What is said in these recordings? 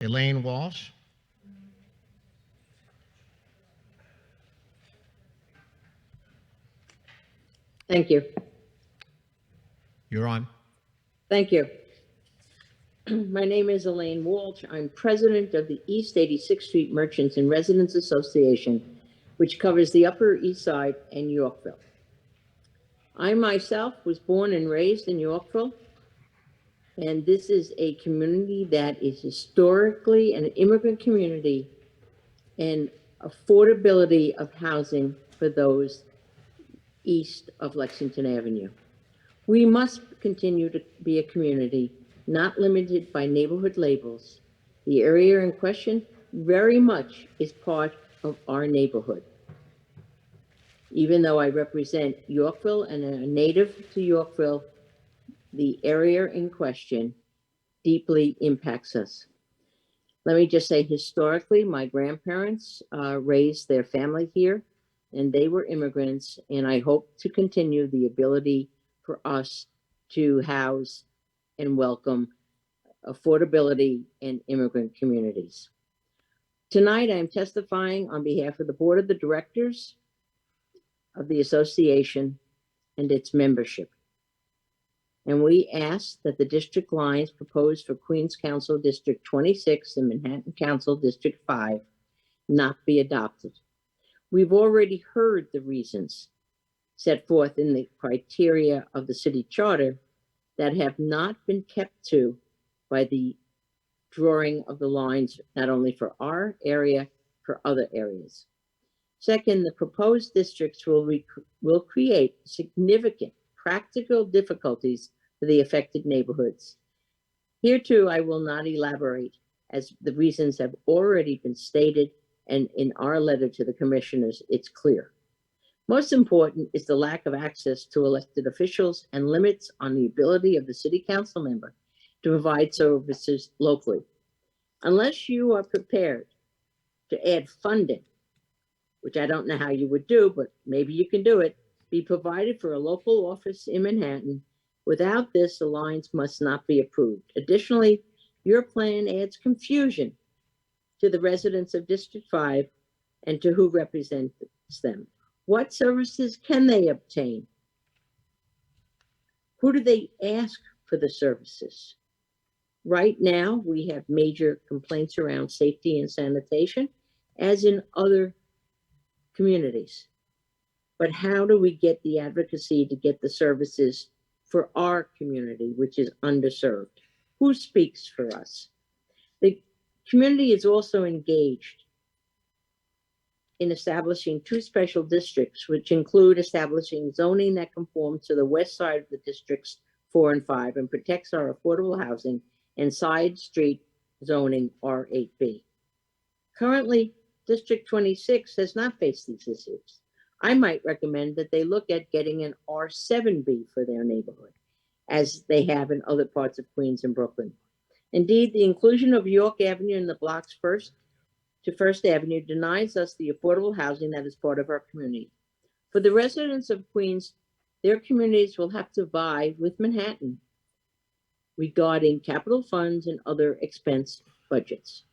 Elaine Walch. Thank you. You're on. Thank you. My name is Elaine Walch. I'm president of the East 86th Street Merchants and Residents Association, which covers the Upper East Side and Yorkville. I myself was born and raised in Yorkville, and this is a community that is historically an immigrant community and affordability of housing for those east of Lexington Avenue. We must continue to be a community not limited by neighborhood labels. The area in question very much is part of our neighborhood. Even though I represent Yorkville and a native to Yorkville, the area in question deeply impacts us. Let me just say, historically, my grandparents raised their family here, and they were immigrants, and I hope to continue the ability for us to house and welcome affordability in immigrant communities. Tonight, I am testifying on behalf of the Board of the Directors of the association and its membership. And we ask that the district lines proposed for Queens Council District 26 and Manhattan Council District 5 not be adopted. We've already heard the reasons set forth in the criteria of the city charter that have not been kept to by the drawing of the lines, not only for our area, for other areas. Second, the proposed districts will create significant practical difficulties for the affected neighborhoods. Here too, I will not elaborate, as the reasons have already been stated, and in our letter to the commissioners, it's clear. Most important is the lack of access to elected officials and limits on the ability of the city council member to provide services locally. Unless you are prepared to add funding, which I don't know how you would do, but maybe you can do it, be provided for a local office in Manhattan. Without this, the lines must not be approved. Additionally, your plan adds confusion to the residents of District 5 and to who represents them. What services can they obtain? Who do they ask for the services? Right now, we have major complaints around safety and sanitation, as in other communities. But how do we get the advocacy to get the services for our community, which is underserved? Who speaks for us? The community is also engaged in establishing 2 special districts, which include establishing zoning that conforms to the west side of the districts 4 and 5 and protects our affordable housing and side street zoning R8B. Currently, District 26 has not faced these issues. I might recommend that they look at getting an R7B for their neighborhood, as they have in other parts of Queens and Brooklyn. Indeed, the inclusion of York Avenue in the blocks 1st to 1st Avenue denies us the affordable housing that is part of our community. For the residents of Queens, their communities will have to vie with Manhattan regarding capital funds and other expense budgets.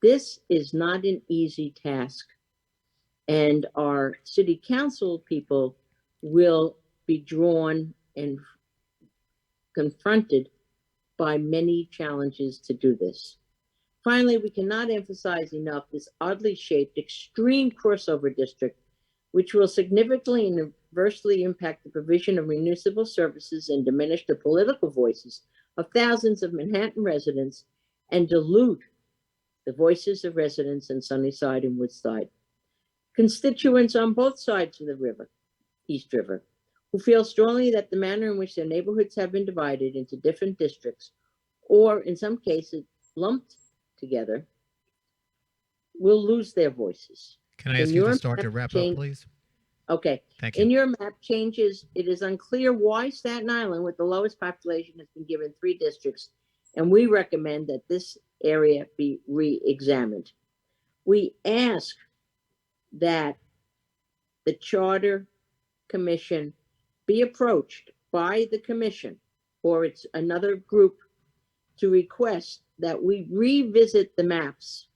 This is not an easy task, and our city council people will be drawn and confronted by many challenges to do this. Finally, we cannot emphasize enough this oddly shaped extreme crossover district, which will significantly and adversely impact the provision of municipal services and diminish the political voices of thousands of Manhattan residents and dilute the voices of residents in Sunnyside and Woodside. Constituents on both sides of the river, East River, who feel strongly that the manner in which their neighborhoods have been divided into different districts, or in some cases lumped together, will lose their voices. Can I ask you to start to wrap up, please? Okay. Thank you. In your map changes, it is unclear why Staten Island, with the lowest population, has been given 3 districts, and we recommend that this area be re-examined. We ask that the Charter Commission be approached by the commission or it's another group to request that we revisit the maps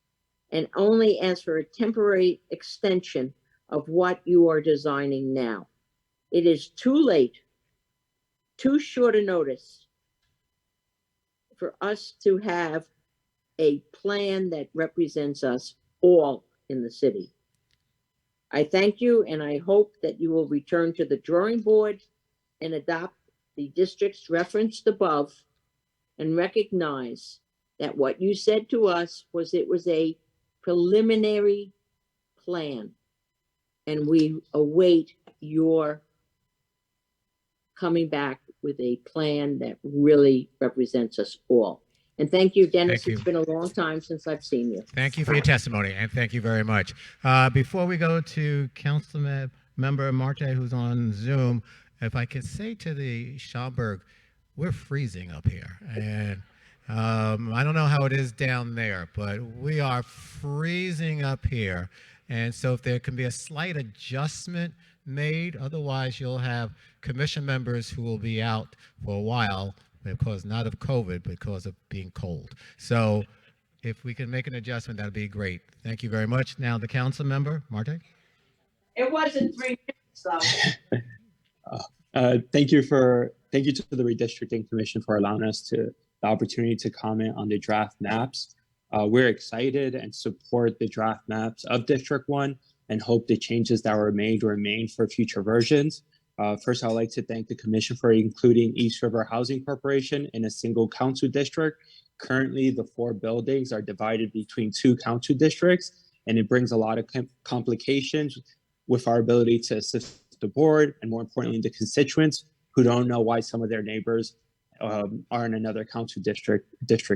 and only ask for a temporary extension of what you are designing now. It is too late, too short a notice for us to have a plan that represents us all in the city. I thank you, and I hope that you will return to the drawing board and adopt the districts referenced above and recognize that what you said to us was it was a preliminary plan, and we await your coming back with a plan that really represents us all. And thank you, Dennis. Thank you. It's been a long time since I've seen you. Thank you for your testimony, and thank you very much. Before we go to Councilmember Marte, who's on Zoom, if I could say to the Schaumburg, we're freezing up here, and I don't know how it is down there, but we are freezing up here. And so if there can be a slight adjustment made, otherwise you'll have commission members who will be out for a while, because not of COVID, but because of being cold. So if we can make an adjustment, that'd be great. Thank you very much. Now the council member, Marte. It wasn't 3 minutes, though. Thank you to the Redistricting Commission for allowing us the opportunity to comment on the draft maps. We're excited and support the draft maps of District 1 and hope the changes that were made remain for future versions. First, I'd like to thank the Commission for including East River Housing Corporation in a single council district. Currently, the 4 buildings are divided between 2 council districts, and it brings a lot of complications with our ability to assist the board and, more importantly, the constituents who don't know why some of their neighbors are in another council district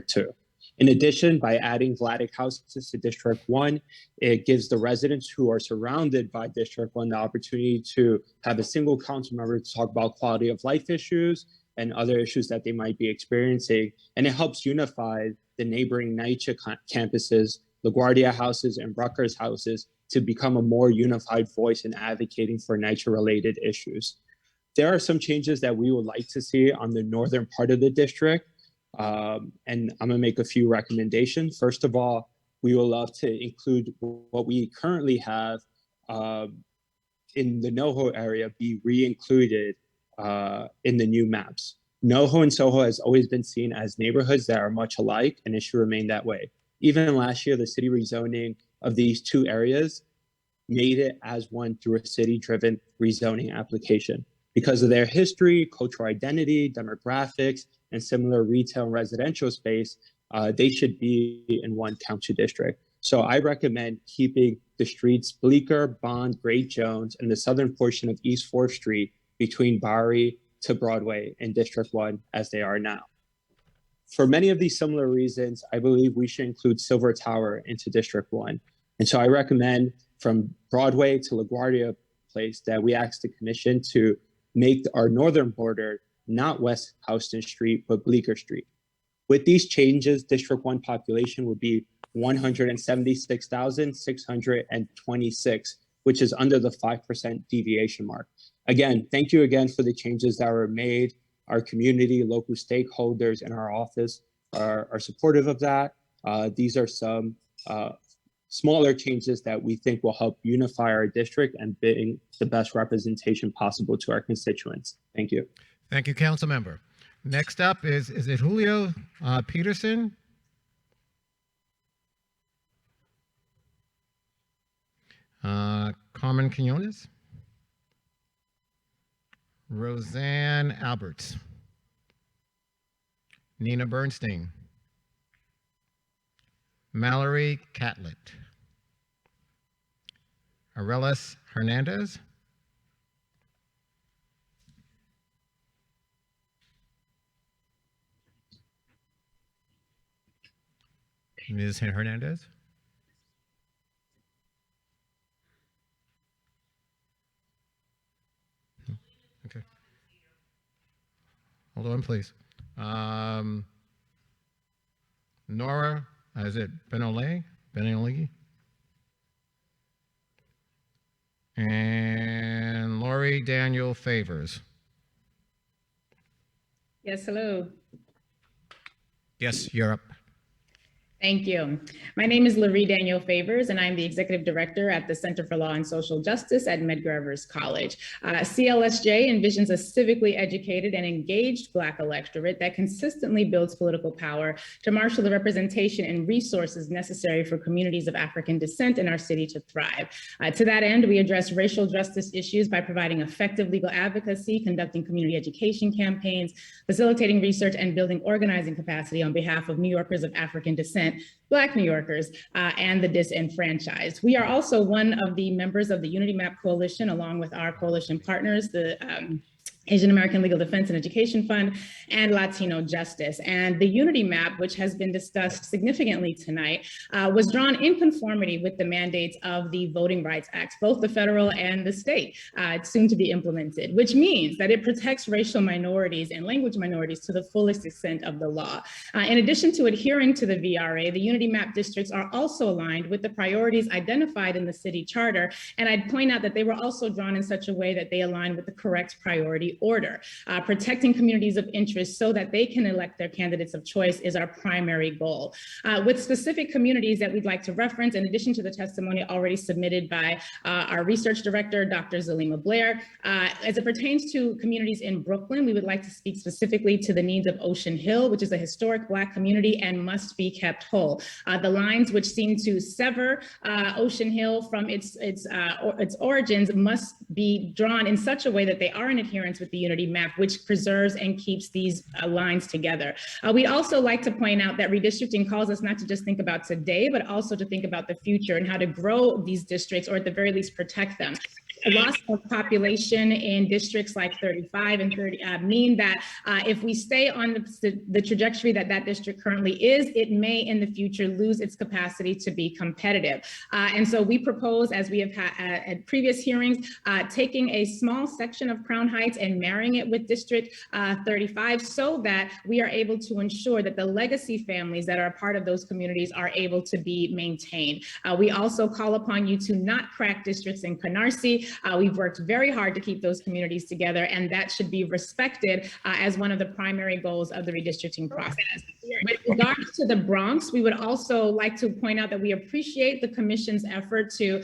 2. In addition, by adding Vladeck houses to District 1, it gives the residents who are surrounded by District 1 the opportunity to have a single council member to talk about quality of life issues and other issues that they might be experiencing. And it helps unify the neighboring NYCHA campuses, LaGuardia houses, and Rutgers houses to become a more unified voice in advocating for NYCHA-related issues. There are some changes that we would like to see on the northern part of the district. And I'm gonna make a few recommendations. First of all, we would love to include what we currently have in the NoHo area be re-included in the new maps. NoHo and Soho has always been seen as neighborhoods that are much alike, and it should remain that way. Even last year, the city rezoning of these 2 areas made it as one through a city-driven rezoning application. Because of their history, cultural identity, demographics, and similar retail and residential space, they should be in one council district. So I recommend keeping the streets Bleecker, Bond, Great Jones, and the southern portion of East 4th Street between Bowery to Broadway in District 1 as they are now. For many of these similar reasons, I believe we should include Silver Tower into District 1. And so I recommend from Broadway to LaGuardia Place that we ask the commission to make our northern border not West Houston Street, but Bleecker Street. With these changes, District 1 population would be 176,626, which is under the 5% deviation mark. Again, thank you again for the changes that were made. Our community, local stakeholders, and our office are supportive of that. These are some smaller changes that we think will help unify our district and bring the best representation possible to our constituents. Thank you. Thank you, council member. Next up is it Julio Peterson? Carmen Quinones? Roseanne Alberts? Nina Bernstein? Mallory Catlett? Arelis Hernandez? Ms. Hernandez? Okay. Hold on, please. Nora, is it Benole? And Lori Daniel Favors. Yes, hello. Yes, you're up. Thank you. My name is Laurie Daniel Favors, and I'm the Executive Director at the Center for Law and Social Justice at Medgar College. CLSJ envisions a civically educated and engaged Black electorate that consistently builds political power to marshal the representation and resources necessary for communities of African descent in our city to thrive. To that end, we address racial justice issues by providing effective legal advocacy, conducting community education campaigns, facilitating research, and building organizing capacity on behalf of New Yorkers of African descent, Black New Yorkers, and the disenfranchised. We are also one of the members of the Unity Map Coalition, along with our coalition partners, the Asian American Legal Defense and Education Fund, and Latino Justice. And the Unity Map, which has been discussed significantly tonight, was drawn in conformity with the mandates of the Voting Rights Act, both the federal and the state, soon to be implemented, which means that it protects racial minorities and language minorities to the fullest extent of the law. In addition to adhering to the VRA, the Unity Map districts are also aligned with the priorities identified in the city charter. And I'd point out that they were also drawn in such a way that they align with the correct priority order. Protecting communities of interest so that they can elect their candidates of choice is our primary goal. With specific communities that we'd like to reference, in addition to the testimony already submitted by our research director, Dr. Zalima Blair, as it pertains to communities in Brooklyn, we would like to speak specifically to the needs of Ocean Hill, which is a historic Black community and must be kept whole. The lines which seem to sever Ocean Hill from its origins must be drawn in such a way that they are in adherence with the Unity Map, which preserves and keeps these lines together. We'd also like to point out that redistricting calls us not to just think about today, but also to think about the future and how to grow these districts, or at the very least protect them. A loss of population in districts like 35 and 30 mean that if we stay on the trajectory that that district currently is, it may in the future lose its capacity to be competitive. And so we propose, as we have had at previous hearings, taking a small section of Crown Heights and marrying it with District 35 so that we are able to ensure that the legacy families that are a part of those communities are able to be maintained. We also call upon you to not crack districts in Canarsie. We've worked very hard to keep those communities together, and that should be respected as one of the primary goals of the redistricting process. With regards to the Bronx, we would also like to point out that we appreciate the Commission's effort to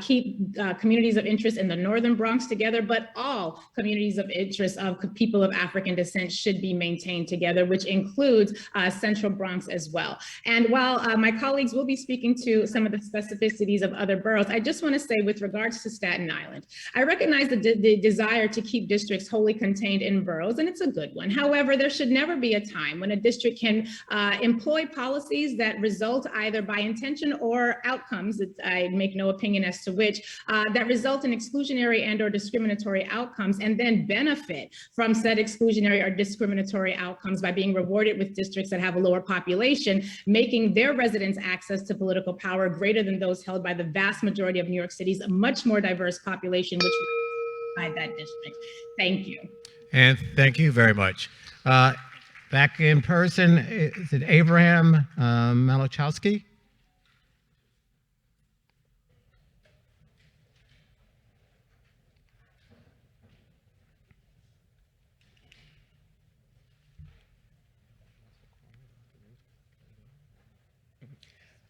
keep communities of interest in the Northern Bronx together, but all communities of interest of people of African descent should be maintained together, which includes Central Bronx as well. And while my colleagues will be speaking to some of the specificities of other boroughs, I just want to say with regards to Staten Island, I recognize the desire to keep districts wholly contained in boroughs, and it's a good one. However, there should never be a time when a district can employ policies that result either by intention or outcomes, that I make no opinion as to which, that result in exclusionary and or discriminatory outcomes, and then benefit from said exclusionary or discriminatory outcomes by being rewarded with districts that have a lower population, making their residents' access to political power greater than those held by the vast majority of New York City's much more diverse population, which by that district. Thank you. And thank you very much. Back in person, is it Abraham Malachowski?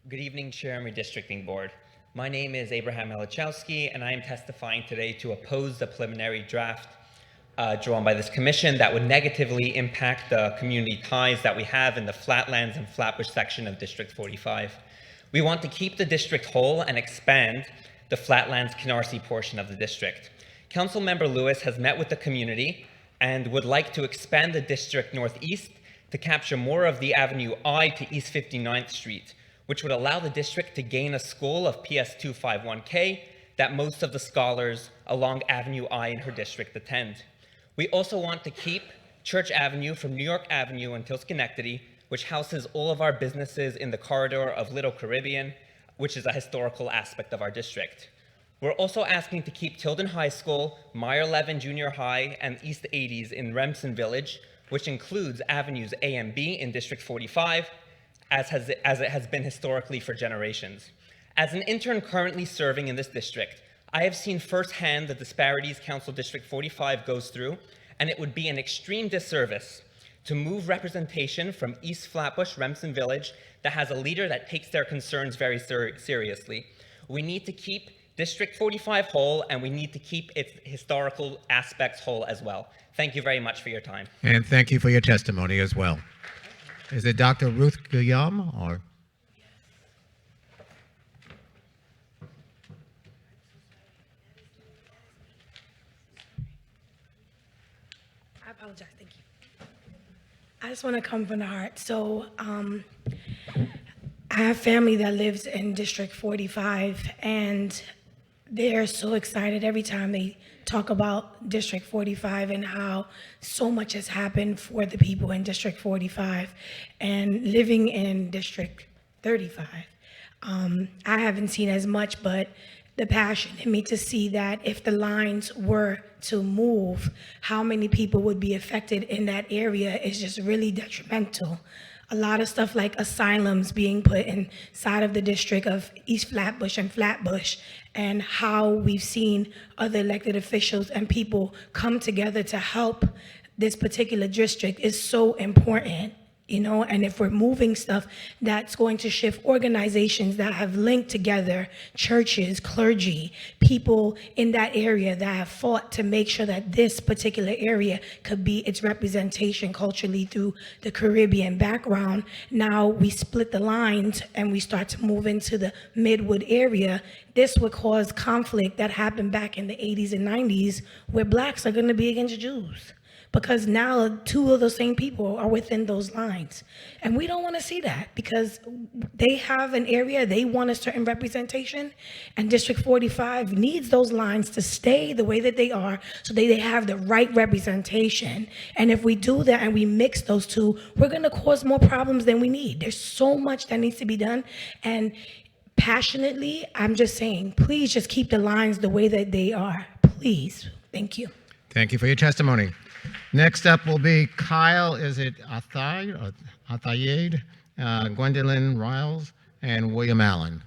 Good evening, Chair and Redistricting Board. My name is Abraham Malachowski, and I am testifying today to oppose the preliminary draft drawn by this commission that would negatively impact the community ties that we have in the Flatlands and Flatbush section of District 45. We want to keep the district whole and expand the Flatlands Canarsie portion of the district. Councilmember Lewis has met with the community and would like to expand the district northeast to capture more of the Avenue I to East 59th Street, which would allow the district to gain a school of PS 251K that most of the scholars along Avenue I in her district attend. We also want to keep Church Avenue from New York Avenue until Schenectady, which houses all of our businesses in the corridor of Little Caribbean, which is a historical aspect of our district. We're also asking to keep Tilden High School, Meyer Levin Junior High, and East 80s in Remsen Village, which includes Avenues A and B in District 45, as it has been historically for generations. As an intern currently serving in this district, I have seen firsthand the disparities Council District 45 goes through, and it would be an extreme disservice to move representation from East Flatbush, Remsen Village, that has a leader that takes their concerns very seriously. We need to keep District 45 whole, and we need to keep its historical aspects whole as well. Thank you very much for your time. And thank you for your testimony as well. Is it Dr. Ruth Guillaume or? I apologize, thank you. I just want to come from the heart. So I have family that lives in District 45, and they're so excited every time they talk about District 45 and how so much has happened for the people in District 45. And living in District 35, I haven't seen as much, but the passion in me to see that if the lines were to move, how many people would be affected in that area is just really detrimental. A lot of stuff like asylums being put inside of the district of East Flatbush and Flatbush, and how we've seen other elected officials and people come together to help this particular district is so important. You know, and if we're moving stuff, that's going to shift organizations that have linked together, churches, clergy, people in that area that have fought to make sure that this particular area could be its representation culturally through the Caribbean background. Now we split the lines and we start to move into the Midwood area. This would cause conflict that happened back in the 80s and 90s where blacks are going to be against Jews. Because now two of those same people are within those lines. And we don't want to see that because they have an area, they want a certain representation, and District 45 needs those lines to stay the way that they are so they have the right representation. And if we do that and we mix those two, we're going to cause more problems than we need. There's so much that needs to be done. And passionately, I'm just saying, please just keep the lines the way that they are. Please. Thank you. Thank you for your testimony. Next up will be Kyle, is it Athayed, Gwendolyn Riles, and William Allen.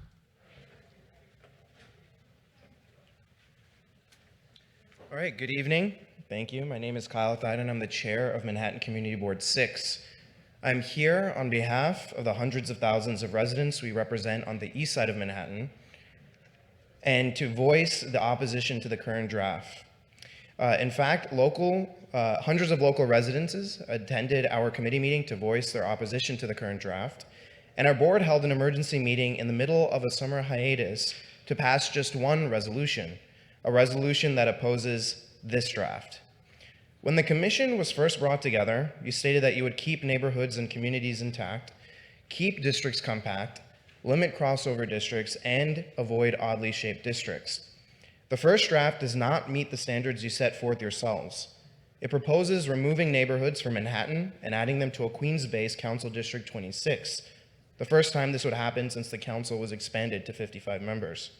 All right, good evening. Thank you. My name is Kyle Athayed, and I'm the chair of Manhattan Community Board 6. I'm here on behalf of the hundreds of thousands of residents we represent on the east side of Manhattan, and to voice the opposition to the current draft. In fact, hundreds of local residents attended our committee meeting to voice their opposition to the current draft, and our board held an emergency meeting in the middle of a summer hiatus to pass just one resolution, a resolution that opposes this draft. When the commission was first brought together, you stated that you would keep neighborhoods and communities intact, keep districts compact, limit crossover districts, and avoid oddly shaped districts. The first draft does not meet the standards you set forth yourselves. It proposes removing neighborhoods from Manhattan and adding them to a Queens-based Council District 26, the first time this would happen since the council was expanded to 51 members.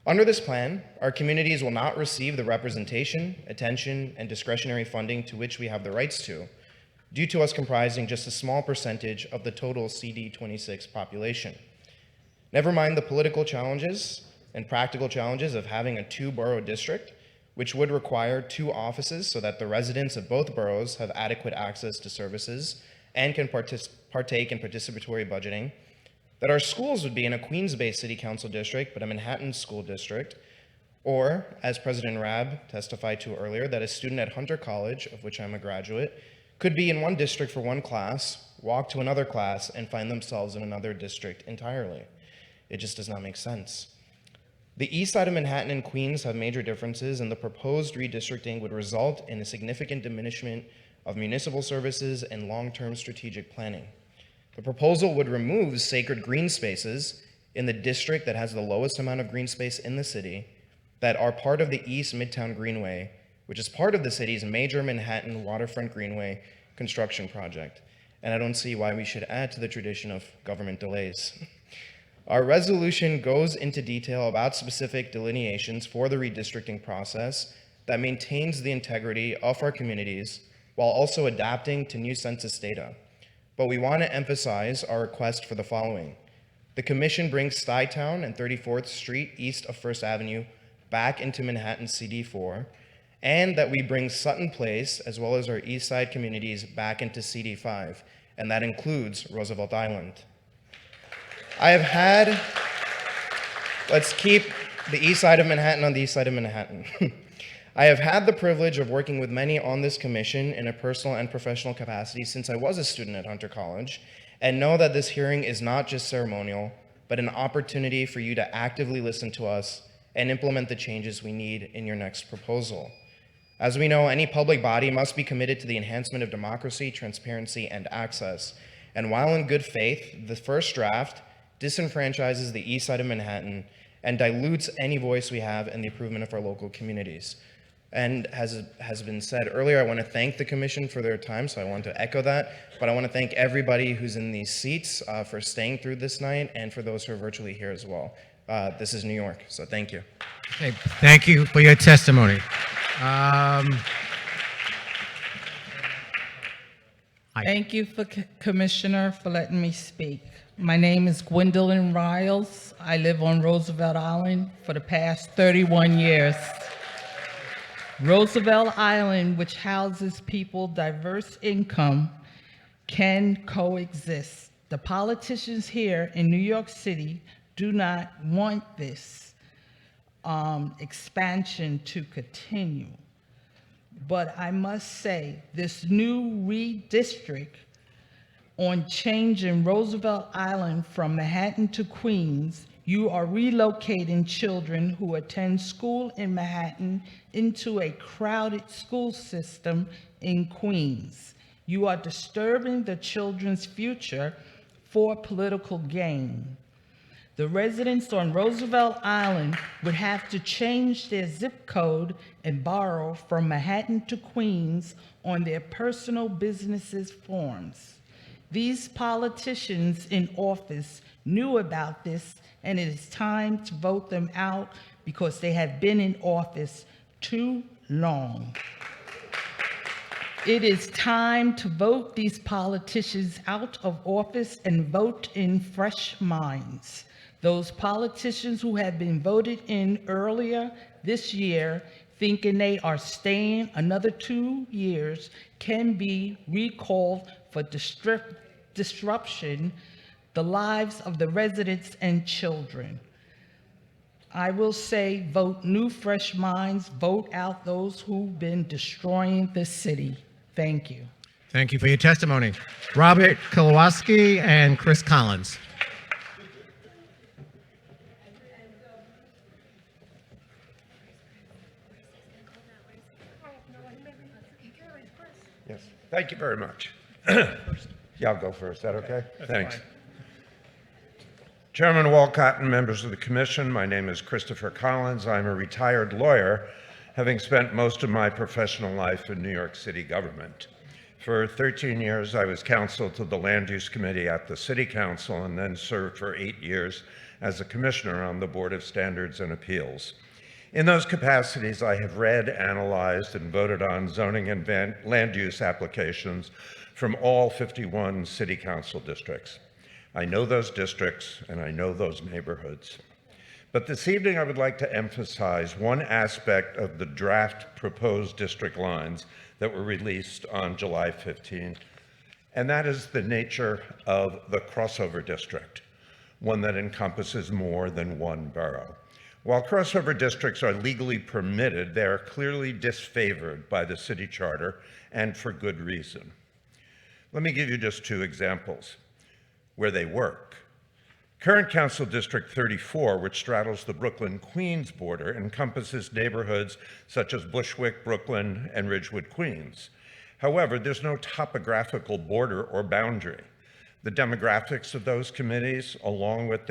Under this plan, our communities will not receive the representation, attention, and discretionary funding to which we have the rights to, due to us comprising just a small percentage of the total CD26 population. Never mind the political challenges and practical challenges of having a two-borough district, which would require 2 offices so that the residents of both boroughs have adequate access to services and can partake in participatory budgeting, that our schools would be in a Queens-based city council district, but a Manhattan school district, or, as President Rabb testified to earlier, that a student at Hunter College, of which I'm a graduate, could be in one district for one class, walk to another class, and find themselves in another district entirely. It just does not make sense. The east side of Manhattan and Queens have major differences, and the proposed redistricting would result in a significant diminishment of municipal services and long-term strategic planning. The proposal would remove sacred green spaces in the district that has the lowest amount of green space in the city that are part of the East Midtown Greenway, which is part of the city's major Manhattan waterfront greenway construction project. And I don't see why we should add to the tradition of government delays. Our resolution goes into detail about specific delineations for the redistricting process that maintains the integrity of our communities while also adapting to new census data. But we want to emphasize our request for the following. The commission brings Stuytown and 34th Street east of First Avenue back into Manhattan CD4 and that we bring Sutton Place, as well as our East Side communities, back into CD5, and that includes Roosevelt Island. Let's keep the East Side of Manhattan on the East Side of Manhattan. I have had the privilege of working with many on this commission in a personal and professional capacity since I was a student at Hunter College, and know that this hearing is not just ceremonial, but an opportunity for you to actively listen to us and implement the changes we need in your next proposal. As we know, any public body must be committed to the enhancement of democracy, transparency, and access. And while in good faith, the first draft disenfranchises the East Side of Manhattan and dilutes any voice we have in the improvement of our local communities. And as has been said earlier, I want to thank the commission for their time, so I want to echo that. But I want to thank everybody who's in these seats for staying through this night, and for those who are virtually here as well. This is New York, so thank you. Okay, thank you for your testimony. Thank you, Commissioner, for letting me speak. My name is Gwendolyn Riles. I live on Roosevelt Island for the past 31 years. Roosevelt Island, which houses people diverse income, can coexist. The politicians here in New York City do not want this expansion to continue. But I must say, this new redistrict on changing Roosevelt Island from Manhattan to Queens, you are relocating children who attend school in Manhattan into a crowded school system in Queens. You are disturbing the children's future for political gain. The residents on Roosevelt Island would have to change their zip code and borrow from Manhattan to Queens on their personal businesses forms. These politicians in office knew about this, and it is time to vote them out because they have been in office too long. It is time to vote these politicians out of office and vote in fresh minds. Those politicians who have been voted in earlier this year, thinking they are staying another 2 years, can be recalled for disruption the lives of the residents and children. I will say, vote new, fresh minds, vote out those who've been destroying the city. Thank you. Thank you for your testimony. Robert Kowalski and Chris Collins. Yes, thank you very much. Yeah, I'll go first. Is that okay? Thanks. Chairman Walcott and members of the commission, my name is Christopher Collins. I'm a retired lawyer, having spent most of my professional life in New York City government. For 13 years, I was counsel to the Land Use Committee at the City Council, and then served for 8 years as a commissioner on the Board of Standards and Appeals. In those capacities, I have read, analyzed, and voted on zoning and land use applications from all 51 city council districts. I know those districts and I know those neighborhoods. But this evening, I would like to emphasize one aspect of the draft proposed district lines that were released on July 15, and that is the nature of the crossover district, one that encompasses more than one borough. While crossover districts are legally permitted, they are clearly disfavored by the city charter, and for good reason. Let me give you just 2 examples where they work. Current Council District 34, which straddles the Brooklyn-Queens border, encompasses neighborhoods such as Bushwick, Brooklyn, and Ridgewood, Queens. However, there's no topographical border or boundary. The demographics of those communities, along with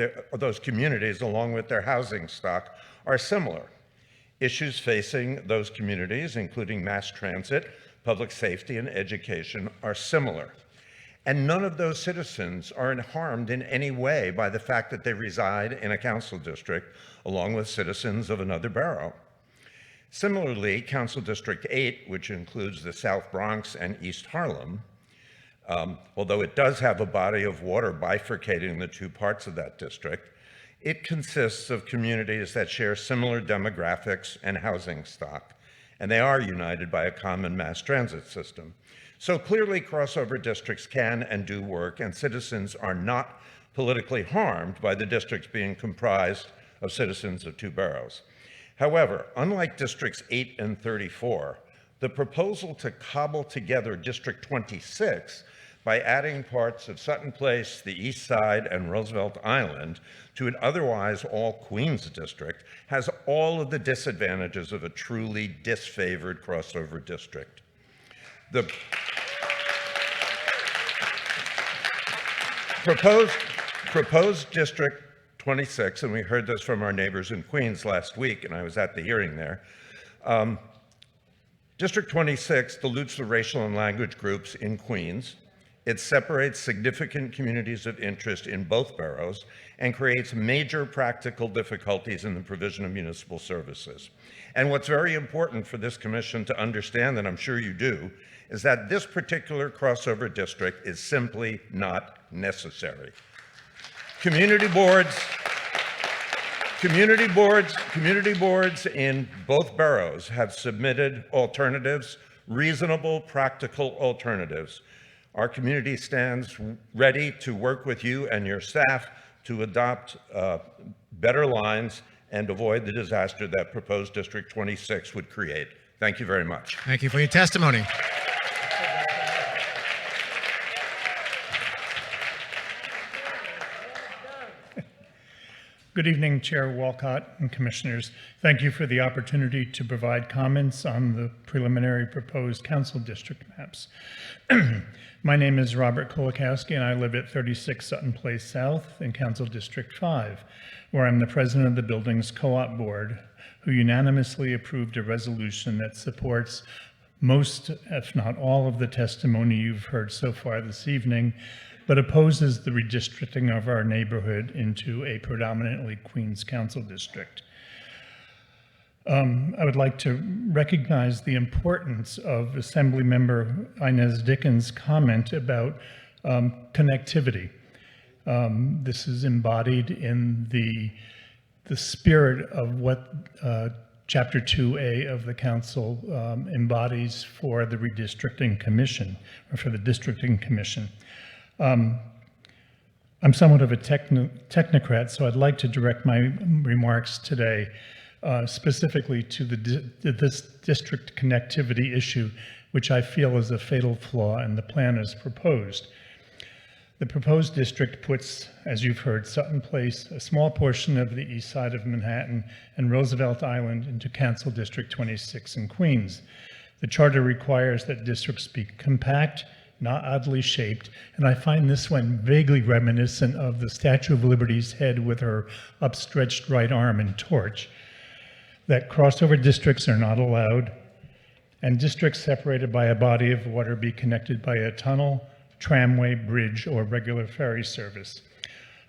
their housing stock, are similar. Issues facing those communities, including mass transit, public safety, and education, are similar. And none of those citizens are harmed in any way by the fact that they reside in a council district, along with citizens of another borough. Similarly, Council District 8, which includes the South Bronx and East Harlem, although it does have a body of water bifurcating the 2 parts of that district, it consists of communities that share similar demographics and housing stock, and they are united by a common mass transit system. So clearly, crossover districts can and do work, and citizens are not politically harmed by the districts being comprised of citizens of two boroughs. However, unlike Districts 8 and 34, the proposal to cobble together District 26 by adding parts of Sutton Place, the East Side, and Roosevelt Island to an otherwise all Queens district has all of the disadvantages of a truly disfavored crossover district. The proposed District 26, and we heard this from our neighbors in Queens last week, and I was at the hearing there. District 26 dilutes the racial and language groups in Queens. It separates significant communities of interest in both boroughs and creates major practical difficulties in the provision of municipal services. And what's very important for this commission to understand, and I'm sure you do, is that this particular crossover district is simply not necessary. Community boards in both boroughs have submitted alternatives, reasonable, practical alternatives. Our community stands ready to work with you and your staff to adopt better lines and avoid the disaster that proposed District 26 would create. Thank you very much. Thank you for your testimony. Good evening, Chair Walcott and Commissioners. Thank you for the opportunity to provide comments on the preliminary proposed council district maps. My name is Robert Kolakowski, and I live at 36 Sutton Place South in Council District 5, where I'm the president of the building's co-op board, who unanimously approved a resolution that supports most, if not all, of the testimony you've heard so far this evening, but opposes the redistricting of our neighborhood into a predominantly Queens Council district. I would like to recognize the importance of Assemblymember Inez Dickens' comment about connectivity. This is embodied in the spirit of what Chapter 2A of the Council embodies for the redistricting commission, or for the districting commission. I'm somewhat of a technocrat, so I'd like to direct my remarks today specifically to this district connectivity issue, which I feel is a fatal flaw in the plan as proposed. The proposed district puts, as you've heard, Sutton Place, a small portion of the east side of Manhattan, and Roosevelt Island into Council District 26 in Queens. The charter requires that districts be compact, not oddly shaped, and I find this one vaguely reminiscent of the Statue of Liberty's head with her upstretched right arm and torch. That crossover districts are not allowed, and districts separated by a body of water be connected by a tunnel, tramway, bridge, or regular ferry service.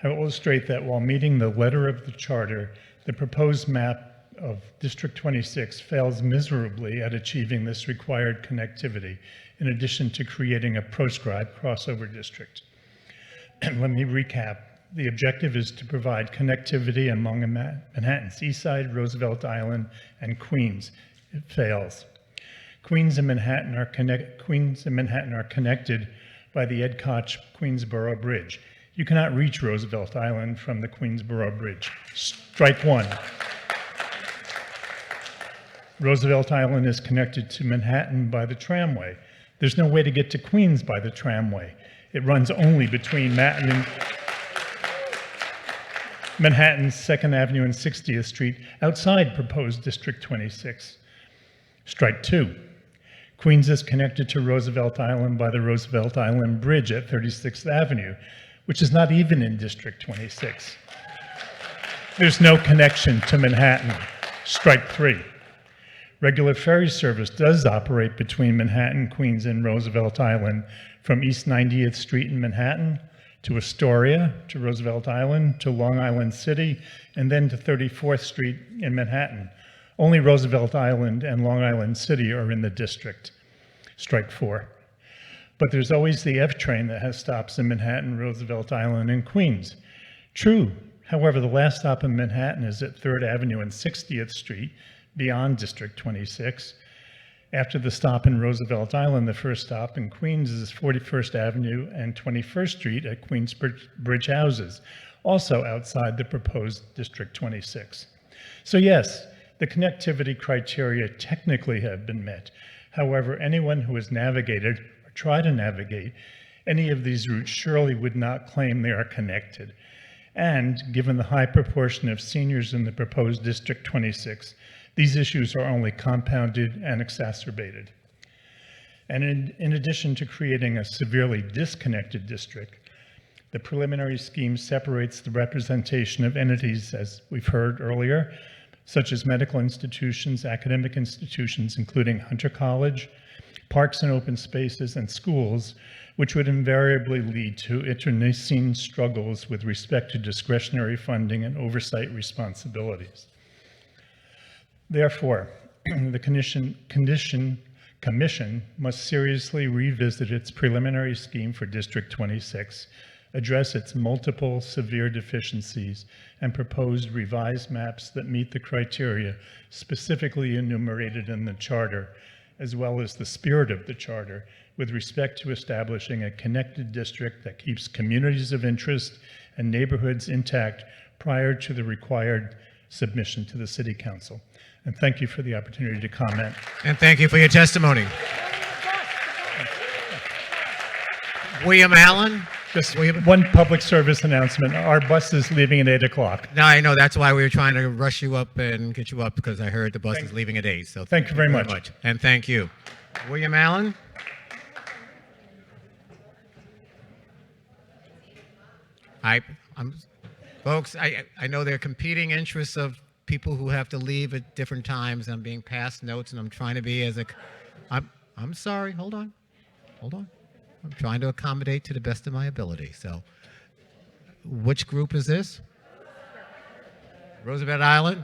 I will illustrate that while meeting the letter of the charter, the proposed map of District 26 fails miserably at achieving this required connectivity, in addition to creating a proscribed crossover district. Let me recap. The objective is to provide connectivity among Manhattan's East Side, Roosevelt Island, and Queens. It fails. Queens and Manhattan are connected by the Ed Koch Queensboro Bridge. You cannot reach Roosevelt Island from the Queensboro Bridge. Strike one. Roosevelt Island is connected to Manhattan by the tramway. There's no way to get to Queens by the tramway. It runs only between Manhattan's 2nd Avenue and 60th Street outside proposed District 26. Strike two. Queens is connected to Roosevelt Island by the Roosevelt Island Bridge at 36th Avenue, which is not even in District 26. There's no connection to Manhattan. Strike three. Regular ferry service does operate between Manhattan, Queens, and Roosevelt Island from East 90th Street in Manhattan to Astoria, to Roosevelt Island, to Long Island City, and then to 34th Street in Manhattan. Only Roosevelt Island and Long Island City are in the district. Strike four. But there's always the F train that has stops in Manhattan, Roosevelt Island, and Queens. True. However, the last stop in Manhattan is at 3rd Avenue and 60th Street, beyond District 26. After the stop in Roosevelt Island, the first stop in Queens is 41st Avenue and 21st Street at Queensbridge Houses, also outside the proposed District 26. So yes, the connectivity criteria technically have been met. However, anyone who has navigated or tried to navigate any of these routes surely would not claim they are connected. And given the high proportion of seniors in the proposed District 26, these issues are only compounded and exacerbated. And in addition to creating a severely disconnected district, the preliminary scheme separates the representation of entities, as we've heard earlier, such as medical institutions, academic institutions, including Hunter College, parks and open spaces, and schools, which would invariably lead to internecine struggles with respect to discretionary funding and oversight responsibilities. Therefore, the Commission must seriously revisit its preliminary scheme for District 26, address its multiple severe deficiencies, and propose revised maps that meet the criteria specifically enumerated in the Charter, as well as the spirit of the Charter, with respect to establishing a connected district that keeps communities of interest and neighborhoods intact prior to the required submission to the City Council. And thank you for the opportunity to comment. And thank you for your testimony. William Allen? Just one public service announcement. Our bus is leaving at 8 o'clock. No, I know. That's why we were trying to rush you up and get you up, because I heard the bus is leaving at 8. So thank you very much. And thank you. William Allen? Folks, I know there are competing interests of people who have to leave at different times. I'm being passed notes, and I'm trying to be I'm sorry. Hold on. I'm trying to accommodate to the best of my ability. So, which group is this? Roosevelt Island?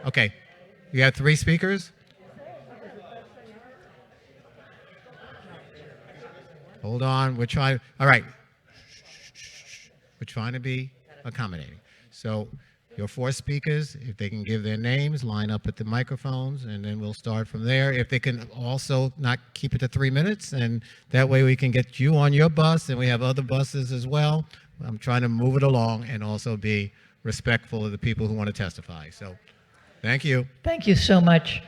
Okay. You have 3 speakers? Hold on. We're trying. All right. We're trying to be accommodating. So, your 4 speakers, if they can give their names, line up at the microphones, and then we'll start from there. If they can also not keep it to 3 minutes, and that way we can get you on your bus, and we have other buses as well. I'm trying to move it along and also be respectful of the people who want to testify. So, thank you. Thank you so much.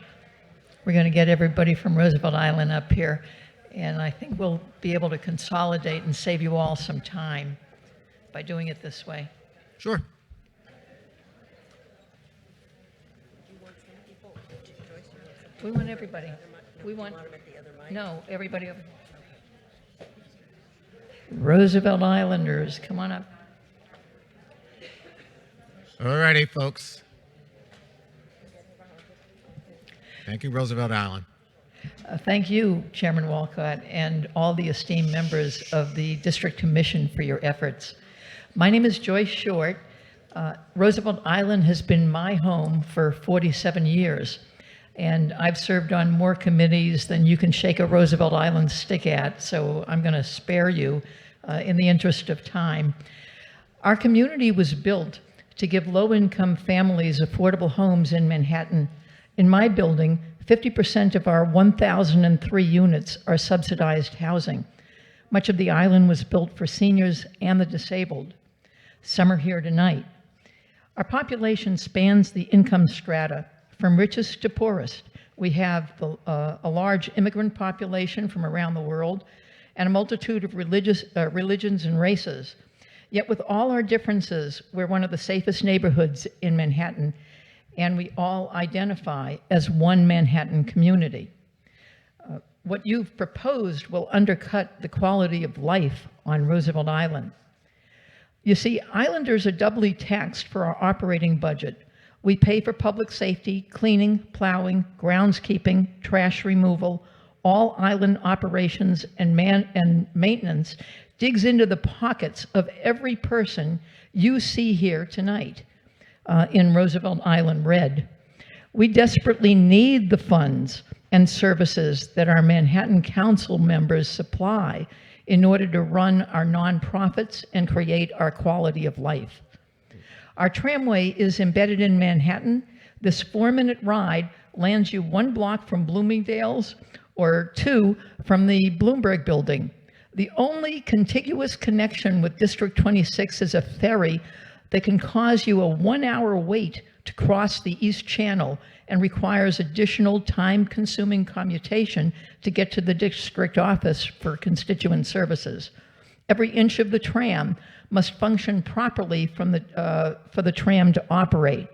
We're going to get everybody from Roosevelt Island up here, and I think we'll be able to consolidate and save you all some time by doing it this way. Sure. We want everybody. We want, no, everybody over. Roosevelt Islanders, come on up. All righty, folks. Thank you, Roosevelt Island. Thank you, Chairman Walcott, and all the esteemed members of the District Commission for your efforts. My name is Joyce Short. Roosevelt Island has been my home for 47 years. And I've served on more committees than you can shake a Roosevelt Island stick at, so I'm going to spare you in the interest of time. Our community was built to give low-income families affordable homes in Manhattan. In my building, 50% of our 1,003 units are subsidized housing. Much of the island was built for seniors and the disabled. Some are here tonight. Our population spans the income strata, from richest to poorest. We have a large immigrant population from around the world and a multitude of religions and races. Yet with all our differences, we're one of the safest neighborhoods in Manhattan, and we all identify as one Manhattan community. What you've proposed will undercut the quality of life on Roosevelt Island. You see, islanders are doubly taxed for our operating budget. We pay for public safety, cleaning, plowing, groundskeeping, trash removal. All island operations and maintenance digs into the pockets of every person you see here tonight in Roosevelt Island Red. We desperately need the funds and services that our Manhattan Council members supply in order to run our nonprofits and create our quality of life. Our tramway is embedded in Manhattan. This 4-minute ride lands you 1 block from Bloomingdale's or 2 from the Bloomberg building. The only contiguous connection with District 26 is a ferry that can cause you a 1-hour wait to cross the East Channel and requires additional time-consuming commutation to get to the district office for constituent services. Every inch of the tram must function properly for the tram to operate.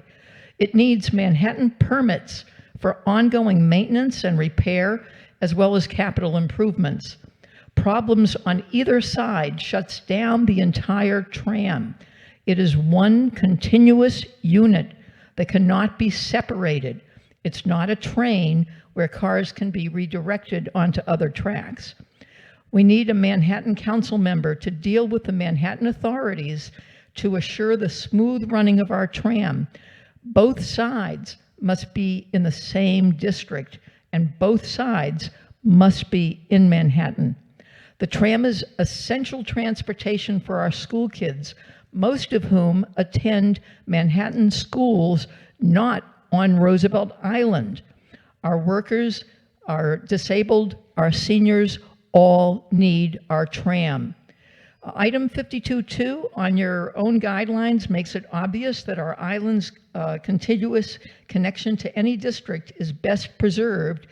It needs Manhattan permits for ongoing maintenance and repair, as well as capital improvements. Problems on either side shuts down the entire tram. It is one continuous unit that cannot be separated. It's not a train where cars can be redirected onto other tracks. We need a Manhattan council member to deal with the Manhattan authorities to assure the smooth running of our tram. Both sides must be in the same district, and both sides must be in Manhattan. The tram is essential transportation for our school kids, most of whom attend Manhattan schools not on Roosevelt Island. Our workers, our disabled, our seniors all need our tram. Item 52.2 on your own guidelines makes it obvious that our island's contiguous connection to any district is best preserved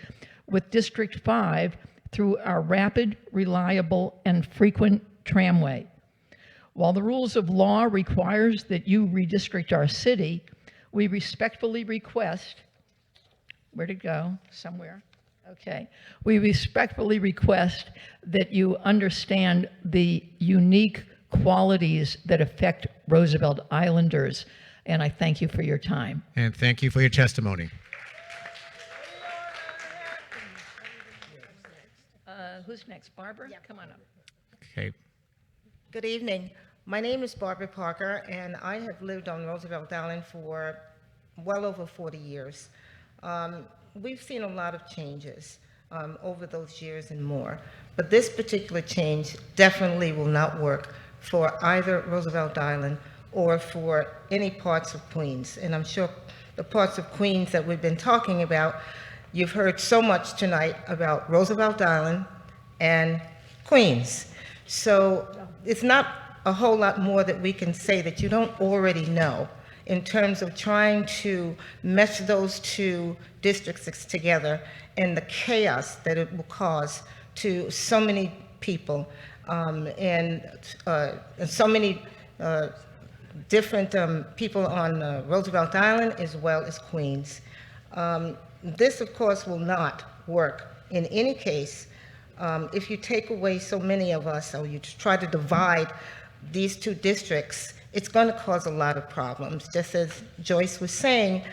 with District 5 through our rapid, reliable, and frequent tramway. While the rules of law requires that you redistrict our city, we respectfully request, where'd it go? Somewhere. Okay. We respectfully request that you understand the unique qualities that affect Roosevelt Islanders, and I thank you for your time. And thank you for your testimony. Who's next? Barbara? Come on up. Okay. Good evening. My name is Barbara Parker, and I have lived on Roosevelt Island for well over 40 years. We've seen a lot of changes over those years and more, but this particular change definitely will not work for either Roosevelt Island or for any parts of Queens. And I'm sure the parts of Queens that we've been talking about, you've heard so much tonight about Roosevelt Island and Queens. So it's not a whole lot more that we can say that you don't already know in terms of trying to mesh those two districts together and the chaos that it will cause to so many people and so many different people on Roosevelt Island as well as Queens. This, of course, will not work in any case if you take away so many of us, or you try to divide these two districts. It's going to cause a lot of problems. Just as Joyce was saying,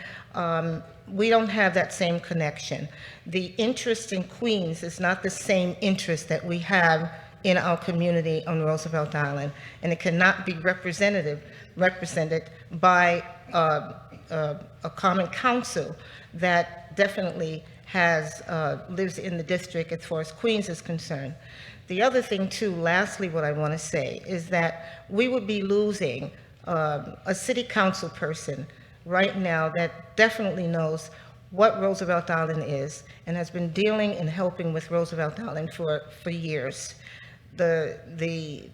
we don't have that same connection. The interest in Queens is not the same interest that we have in our community on Roosevelt Island, and it cannot be represented by a common council that definitely lives in the district as far as Queens is concerned. The other thing too, lastly, what I want to say is that we would be losing a city council person right now that definitely knows what Roosevelt Island is and has been dealing and helping with Roosevelt Island for years. The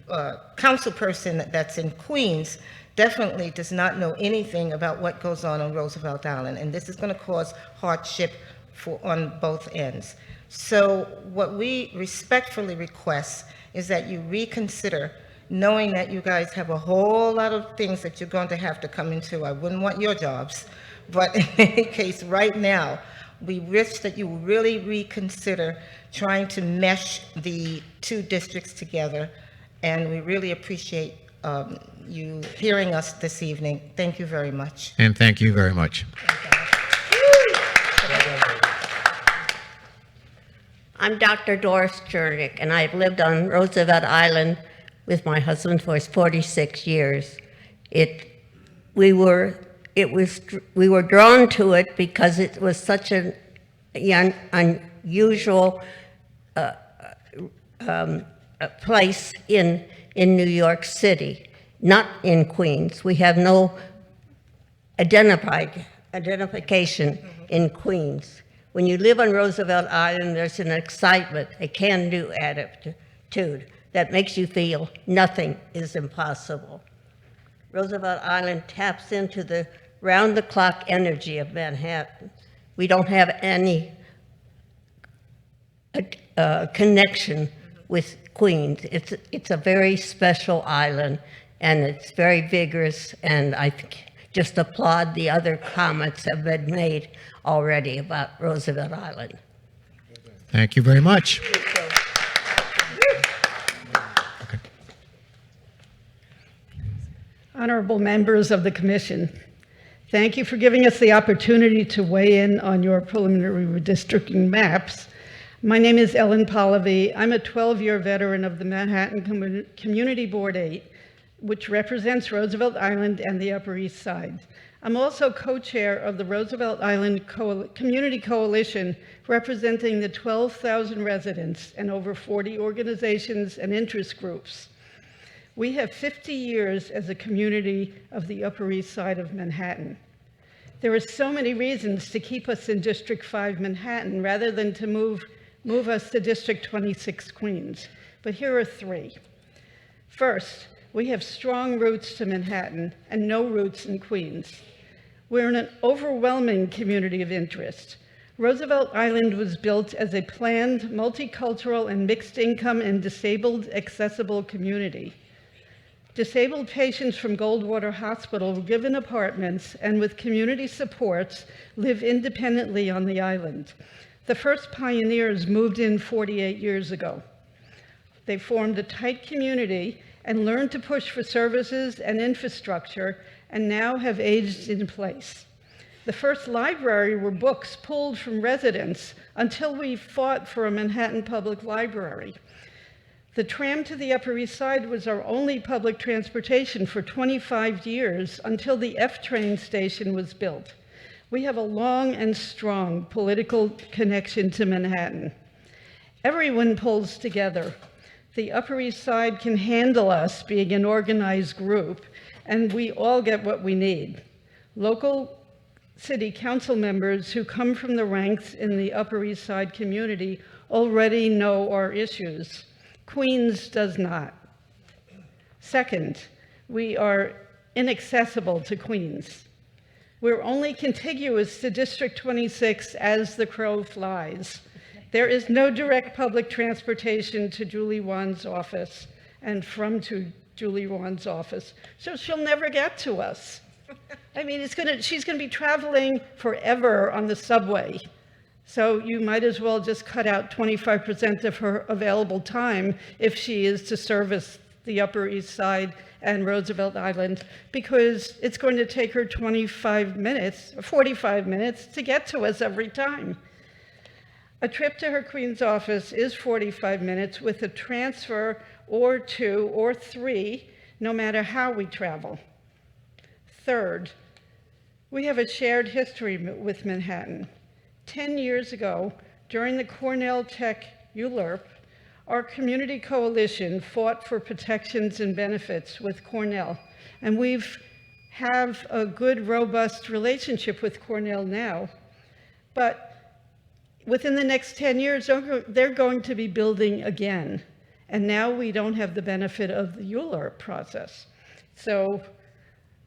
council person that's in Queens definitely does not know anything about what goes on Roosevelt Island, and this is going to cause hardship on both ends. So what we respectfully request is that you reconsider, knowing that you guys have a whole lot of things that you're going to have to come into. I wouldn't want your jobs, but in any case, right now, we wish that you really reconsider trying to mesh the two districts together, and we really appreciate you hearing us this evening. Thank you very much. And thank you very much. I'm Dr. Doris Chernick, and I've lived on Roosevelt Island with my husband for 46 years. We were drawn to it because it was such an unusual place in New York City, not in Queens. We have no identification in Queens. When you live on Roosevelt Island, there's an excitement, a can-do attitude that makes you feel nothing is impossible. Roosevelt Island taps into the round-the-clock energy of Manhattan. We don't have any connection with Queens. It's a very special island, and it's very vigorous, and I just applaud the other comments that have been made already about Roosevelt Island. Thank you very much. Honorable members of the commission, thank you for giving us the opportunity to weigh in on your preliminary redistricting maps. My name is Ellen Pallavi. I'm a 12-year veteran of the Manhattan Community Board 8, which represents Roosevelt Island and the Upper East Side. I'm also co-chair of the Roosevelt Island Community Coalition, representing the 12,000 residents and over 40 organizations and interest groups. We have 50 years as a community of the Upper East Side of Manhattan. There are so many reasons to keep us in District 5 Manhattan rather than to move us to District 26 Queens, but here are three. First, we have strong roots to Manhattan and no roots in Queens. We're in an overwhelming community of interest. Roosevelt Island was built as a planned, multicultural, and mixed-income and disabled accessible community. Disabled patients from Goldwater Hospital were given apartments and with community supports live independently on the island. The first pioneers moved in 48 years ago. They formed a tight community and learned to push for services and infrastructure and now have aged in place. The first library were books pulled from residents until we fought for a Manhattan Public Library. The tram to the Upper East Side was our only public transportation for 25 years until the F train station was built. We have a long and strong political connection to Manhattan. Everyone pulls together. The Upper East Side can handle us being an organized group, and we all get what we need. Local city council members who come from the ranks in the Upper East Side community already know our issues. Queens does not. Second, we are inaccessible to Queens. We're only contiguous to District 26 as the crow flies. There is no direct public transportation to Julie Wan's office and from to Julie Wan's office, so she'll never get to us. I mean, she's gonna be traveling forever on the subway. So you might as well just cut out 25% of her available time if she is to service the Upper East Side and Roosevelt Island, because it's going to take her 25 minutes, 45 minutes to get to us every time. A trip to her Queens office is 45 minutes with a transfer or 2 or 3, no matter how we travel. Third, we have a shared history with Manhattan. 10 years ago, during the Cornell Tech ULURP, our community coalition fought for protections and benefits with Cornell, and we have a good, robust relationship with Cornell now. But within the next 10 years, they're going to be building again, and now we don't have the benefit of the ULURP process. So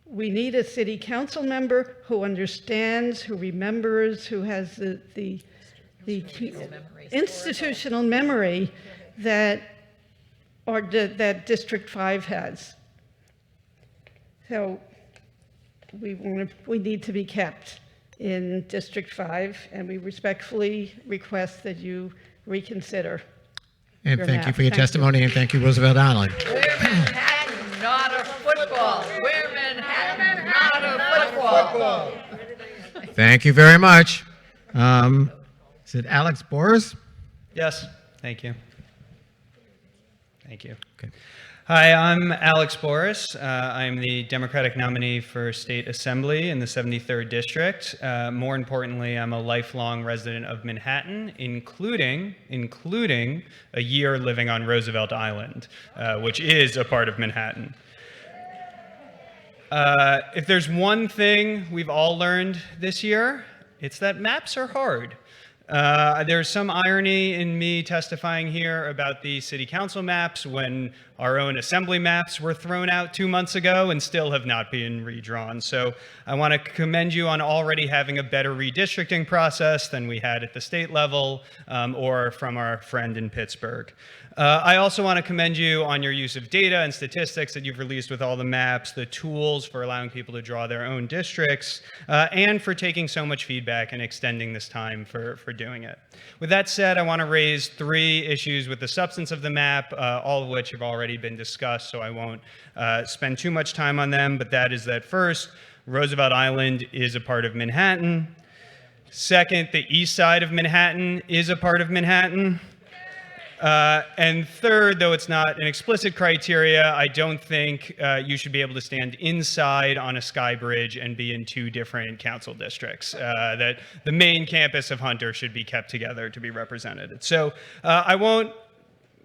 we need a city council member who understands, who remembers, who has the institutional memory that District 5 has. So we need to be kept in District 5, and we respectfully request that you reconsider. And thank you for your testimony, and thank you, Roosevelt Island. We're Manhattan, not a football. We're Manhattan, not a football. Thank you very much. Is it Alex Boris? Yes, thank you. Thank you. Okay. Hi, I'm Alex Boris. I'm the Democratic nominee for State Assembly in the 73rd District. More importantly, I'm a lifelong resident of Manhattan, including a year living on Roosevelt Island, which is a part of Manhattan. If there's one thing we've all learned this year, It's that maps are hard. There's some irony in me testifying here about the city council maps when our own assembly maps were thrown out 2 months ago and still have not been redrawn. So I want to commend you on already having a better redistricting process than we had at the state level or from our friend in Pittsburgh. I also want to commend you on your use of data and statistics that you've released with all the maps, the tools for allowing people to draw their own districts, and for taking so much feedback and extending this time for doing it. With that said, I want to raise 3 issues with the substance of the map, all of which have already been discussed, so I won't spend too much time on them, but that is that first, Roosevelt Island is a part of Manhattan. Second, the east side of Manhattan is a part of Manhattan. And third, though it's not an explicit criteria, I don't think you should be able to stand inside on a sky bridge and be in 2 different council districts. That the main campus of Hunter should be kept together to be represented. So I won't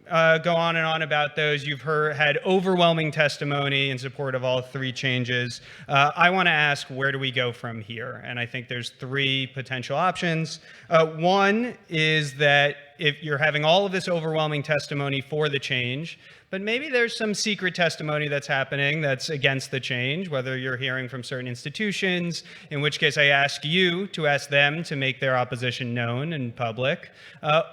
go on and on about those. You've had overwhelming testimony in support of all 3 changes. I want to ask, where do we go from here? And I think there's 3 potential options. One is that if you're having all of this overwhelming testimony for the change, but maybe there's some secret testimony that's happening that's against the change, whether you're hearing from certain institutions, in which case I ask you to ask them to make their opposition known in public,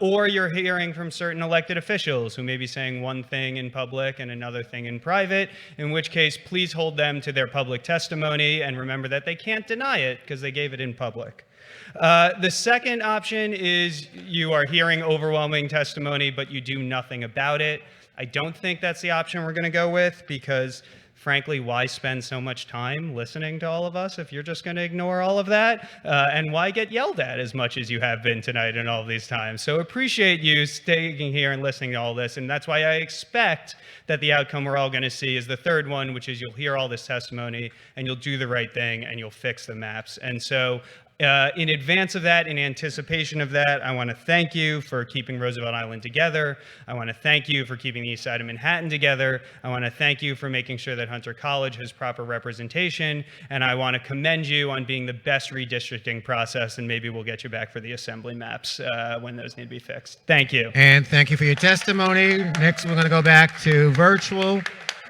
or you're hearing from certain elected officials who may be saying one thing in public and another thing in private, in which case please hold them to their public testimony and remember that they can't deny it because they gave it in public. The second option is you are hearing overwhelming testimony, but you do nothing about it. I don't think that's the option we're going to go with because, frankly, why spend so much time listening to all of us if you're just going to ignore all of that? And why get yelled at as much as you have been tonight and all of these times? So appreciate you staying here and listening to all this. And that's why I expect that the outcome we're all going to see is the third one, which is you'll hear all this testimony and you'll do the right thing and you'll fix the maps. And so in advance of that, in anticipation of that, I want to thank you for keeping Roosevelt Island together. I want to thank you for keeping the east side of Manhattan together. I want to thank you for making sure that Hunter College has proper representation. And I want to commend you on being the best redistricting process. And maybe we'll get you back for the assembly maps when those need to be fixed. Thank you. And thank you for your testimony. Next, we're going to go back to virtual.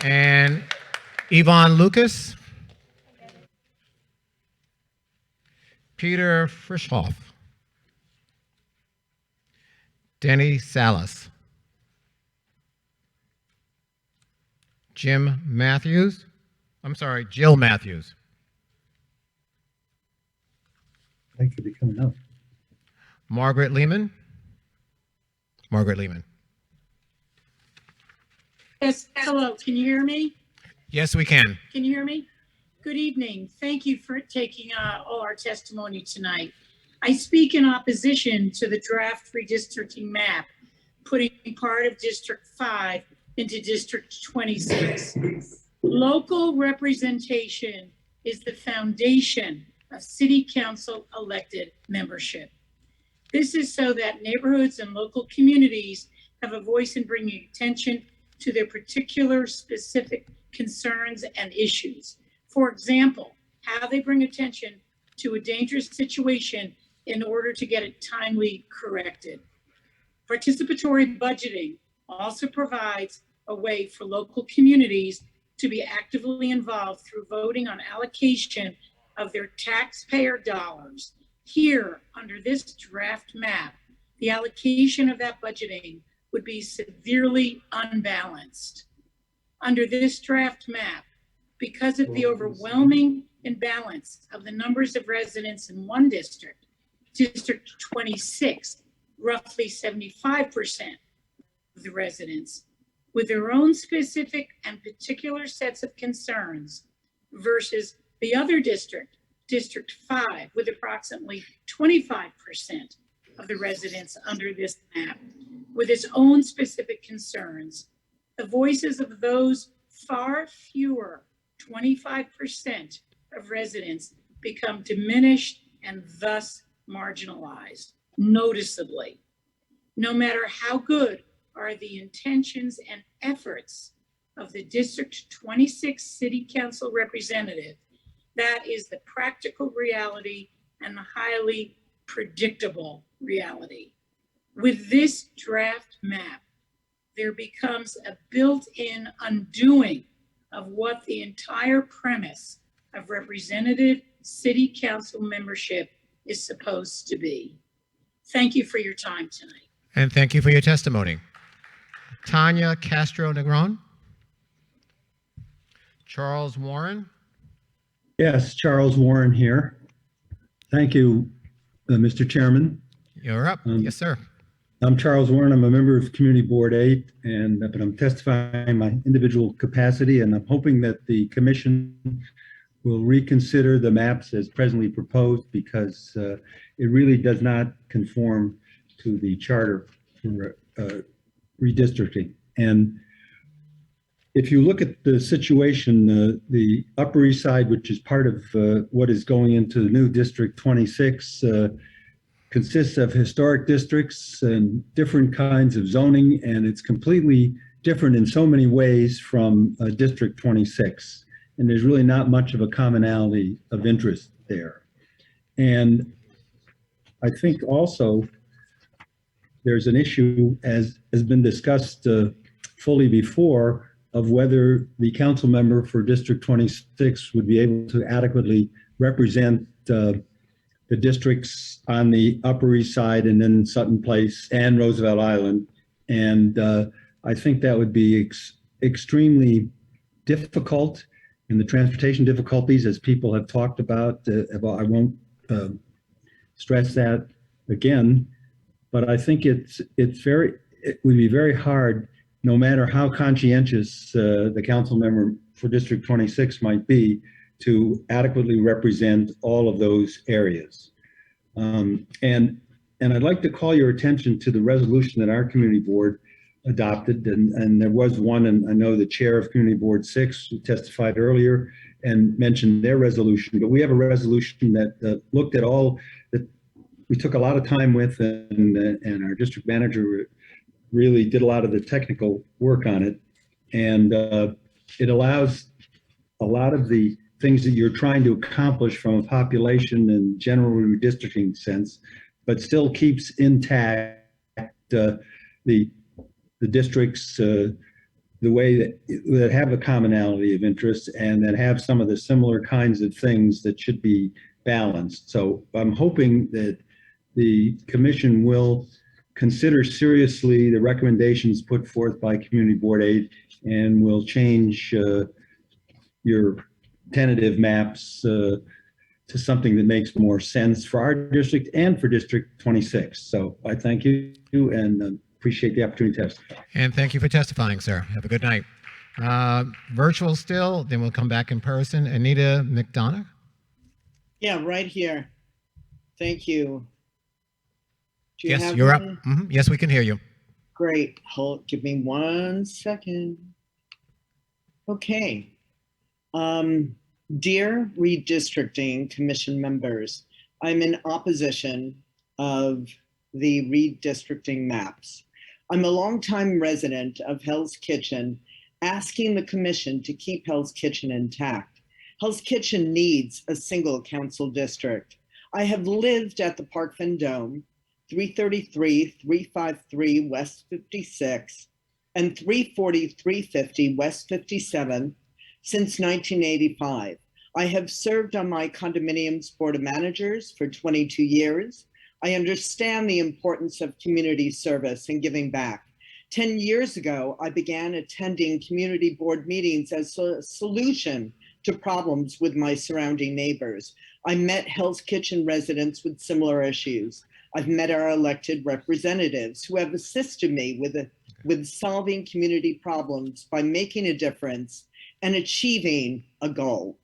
And Yvonne Lucas. Peter Frischhoff. Denny Salas. Jill Matthews. Thank you for coming up. Margaret Lehman. Yes, hello, can you hear me? Yes, we can. Can you hear me? Good evening. Thank you for taking all our testimony tonight. I speak in opposition to the draft redistricting map, putting part of District 5 into District 26. Local representation is the foundation of city council elected membership. This is so that neighborhoods and local communities have a voice in bringing attention to their particular specific concerns and issues. For example, how they bring attention to a dangerous situation in order to get it timely corrected. Participatory budgeting also provides a way for local communities to be actively involved through voting on allocation of their taxpayer dollars. Here, under this draft map, the allocation of that budgeting would be severely unbalanced. Under this draft map, because of the overwhelming imbalance of the numbers of residents in one district, District 26, roughly 75% of the residents, with their own specific and particular sets of concerns, versus the other district, District 5, with approximately 25% of the residents under this map, with its own specific concerns. The voices of those far fewer 25% of residents become diminished and thus marginalized noticeably. No matter how good are the intentions and efforts of the District 26 City Council representative, that is the practical reality and the highly predictable reality. With this draft map, there becomes a built-in undoing of what the entire premise of representative city council membership is supposed to be. Thank you for your time tonight. And thank you for your testimony. Tanya Castro-Negron. Charles Warren. Yes, Charles Warren here. Thank you, Mr. Chairman. You're up. Yes, sir. I'm Charles Warren. I'm a member of Community Board 8, but I'm testifying in my individual capacity, and I'm hoping that the commission will reconsider the maps as presently proposed, because it really does not conform to the charter for redistricting. And if you look at the situation, the Upper East Side, which is part of what is going into the new District 26, consists of historic districts and different kinds of zoning, and it's completely different in so many ways from District 26. And there's really not much of a commonality of interest there. And I think also there's an issue, as has been discussed fully before, of whether the council member for District 26 would be able to adequately represent the districts on the Upper East Side and then Sutton Place and Roosevelt Island. And I think that would be extremely difficult, and the transportation difficulties, as people have talked about, I won't stress that again, but I think it would be very hard, no matter how conscientious the council member for District 26 might be, to adequately represent all of those areas. And I'd like to call your attention to the resolution that our community board adopted, and there was one, and I know the chair of Community Board 6 who testified earlier and mentioned their resolution, but we have a resolution that looked at all that we took a lot of time with, and our district manager really did a lot of the technical work on it. And it allows a lot of the things that you're trying to accomplish from a population and general redistricting sense, but still keeps intact the districts the way that have a commonality of interest and that have some of the similar kinds of things that should be balanced. So I'm hoping that the commission will consider seriously the recommendations put forth by Community Board 8 and will change your tentative maps to something that makes more sense for our district and for District 26. So I thank you and appreciate the opportunity to testify. And thank you for testifying, sir. Have a good night. Virtual still, then we'll come back in person. Anita McDonough? Yeah, right here. Thank you. Do you Yes, have you're me? up. Yes, we can hear you. Great. Give me 1 second. Okay. Dear Redistricting Commission members, I'm in opposition of the redistricting maps. I'm a longtime resident of Hell's Kitchen, asking the commission to keep Hell's Kitchen intact. Hell's Kitchen needs a single council district. I have lived at the Park Vendome, 333, 353 West 56, and 340, 350 West 57 since 1985. I have served on my condominium's board of managers for 22 years. I understand the importance of community service and giving back. 10 years ago, I began attending community board meetings as a solution to problems with my surrounding neighbors. I met Hell's Kitchen residents with similar issues. I've met our elected representatives who have assisted me with solving community problems by making a difference and achieving a goal.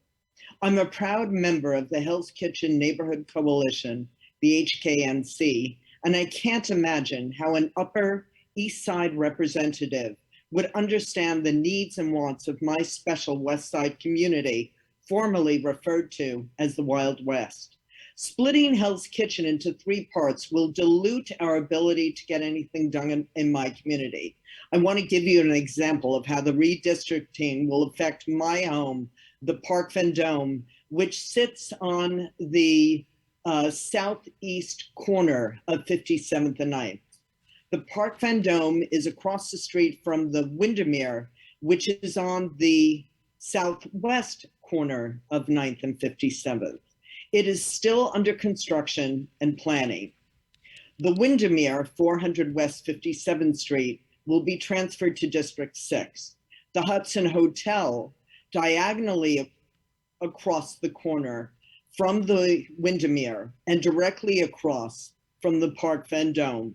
I'm a proud member of the Hell's Kitchen Neighborhood Coalition, the HKNC, and I can't imagine how an Upper East Side representative would understand the needs and wants of my special West Side community, formerly referred to as the Wild West. Splitting Hell's Kitchen into 3 parts will dilute our ability to get anything done in my community. I want to give you an example of how the redistricting will affect my home, the Park Vendome, which sits on the southeast corner of 57th and 9th. The Park Vendome is across the street from the Windermere, which is on the southwest corner of 9th and 57th. It is still under construction and planning. The Windermere, 400 West 57th Street, will be transferred to District 6. The Hudson Hotel, diagonally across the corner from the Windermere and directly across from the Park Vendome,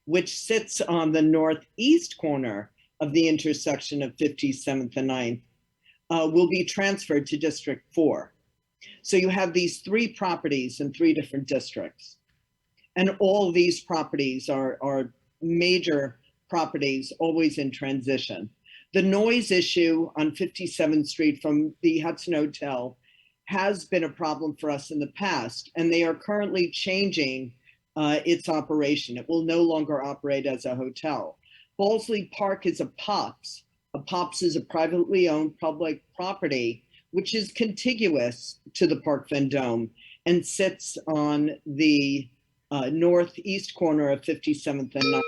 which sits on the northeast corner of the intersection of 57th and 9th, will be transferred to District 4. So you have these 3 properties in 3 different districts. And all these properties are major properties, always in transition. The noise issue on 57th Street from the Hudson Hotel has been a problem for us in the past, and they are currently changing its operation. It will no longer operate as a hotel. Ballsley Park is a POPS. A POPS is a privately owned public property, which is contiguous to the Park Vendome and sits on the northeast corner of 57th and 9th.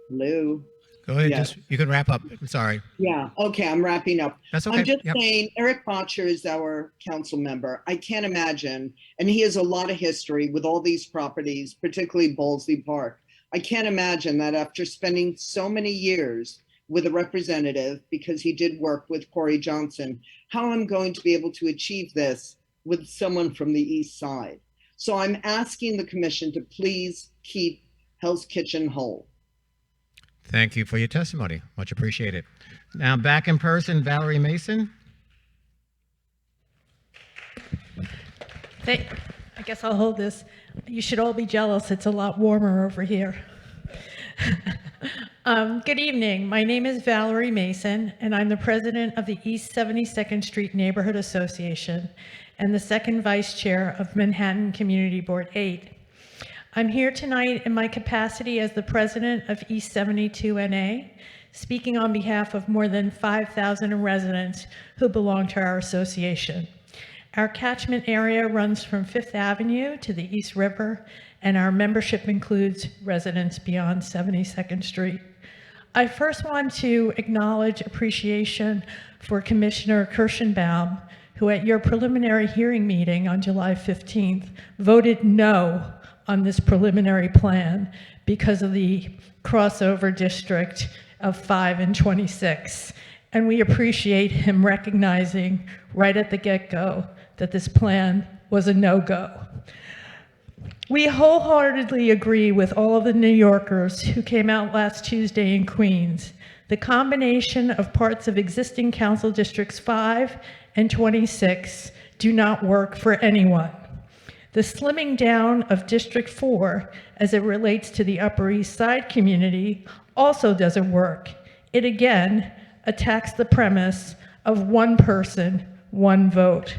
Hello? Go ahead, Yes. you can wrap up. I'm sorry. Yeah, okay, I'm wrapping up. That's okay. I'm just Yep. saying, Eric Botcher is our council member. I can't imagine, and he has a lot of history with all these properties, particularly Ballsley Park. I can't imagine that after spending so many years with a representative, because he did work with Corey Johnson, how I'm going to be able to achieve this with someone from the east side. So I'm asking the commission to please keep Hell's Kitchen whole. Thank you for your testimony. Much appreciated. Now back in person, Valerie Mason. I guess I'll hold this. You should all be jealous. It's a lot warmer over here. Good evening. My name is Valerie Mason, and I'm the president of the East 72nd Street Neighborhood Association and the second vice chair of Manhattan Community Board 8. I'm here tonight in my capacity as the president of East 72 NA, speaking on behalf of more than 5,000 residents who belong to our association. Our catchment area runs from Fifth Avenue to the East River, and our membership includes residents beyond 72nd Street. I first want to acknowledge appreciation for Commissioner Kirschenbaum, who at your preliminary hearing meeting on July 15th voted no on this preliminary plan because of the crossover district of 5 and 26. And we appreciate him recognizing right at the get-go that this plan was a no-go. We wholeheartedly agree with all of the New Yorkers who came out last Tuesday in Queens. The combination of parts of existing council districts 5 and 26 do not work for anyone. The slimming down of District 4 as it relates to the Upper East Side community also doesn't work. It again attacks the premise of one person, one vote.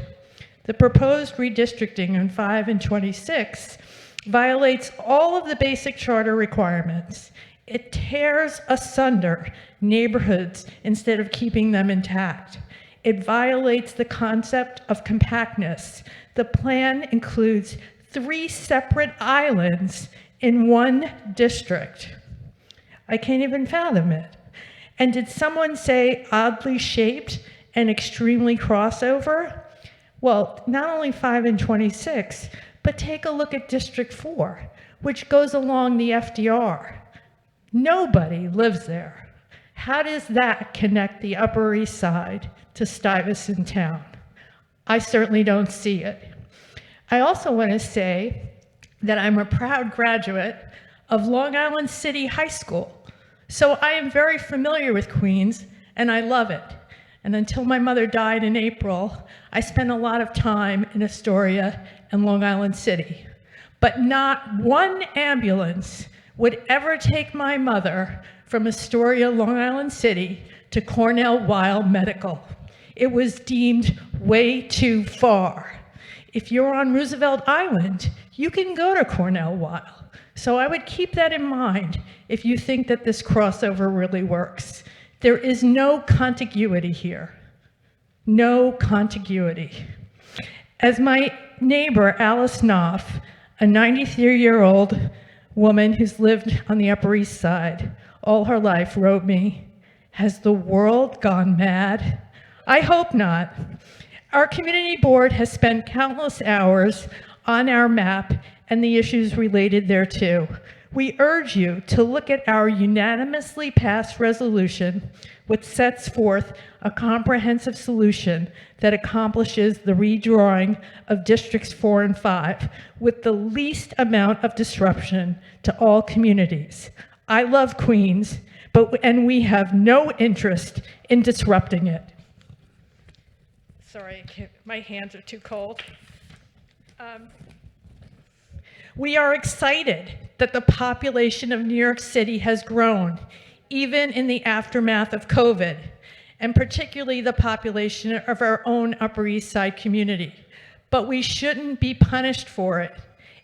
The proposed redistricting in 5 and 26 violates all of the basic charter requirements. It tears asunder neighborhoods instead of keeping them intact. It violates the concept of compactness. The plan includes 3 separate islands in one district. I can't even fathom it. And did someone say oddly shaped and extremely crossover? Well, not only 5 and 26, but take a look at District 4, which goes along the FDR. Nobody lives there. How does that connect the Upper East Side to Stuyvesant Town? I certainly don't see it. I also want to say that I'm a proud graduate of Long Island City High School. So I am very familiar with Queens, and I love it. And until my mother died in April, I spent a lot of time in Astoria and Long Island City. But not one ambulance would ever take my mother from Astoria, Long Island City to Cornell Weill Medical. It was deemed way too far. If you're on Roosevelt Island, you can go to Cornell Weill. So I would keep that in mind if you think that this crossover really works. There is no contiguity here. No contiguity. As my neighbor, Alice Knopf, a 93-year-old woman who's lived on the Upper East Side all her life, wrote me, "Has the world gone mad?" I hope not. Our community board has spent countless hours on our map and the issues related thereto. We urge you to look at our unanimously passed resolution, which sets forth a comprehensive solution that accomplishes the redrawing of districts 4 and 5 with the least amount of disruption to all communities. I love Queens, and we have no interest in disrupting it. Sorry, my hands are too cold. We are excited that the population of New York City has grown, even in the aftermath of COVID, and particularly the population of our own Upper East Side community. But we shouldn't be punished for it.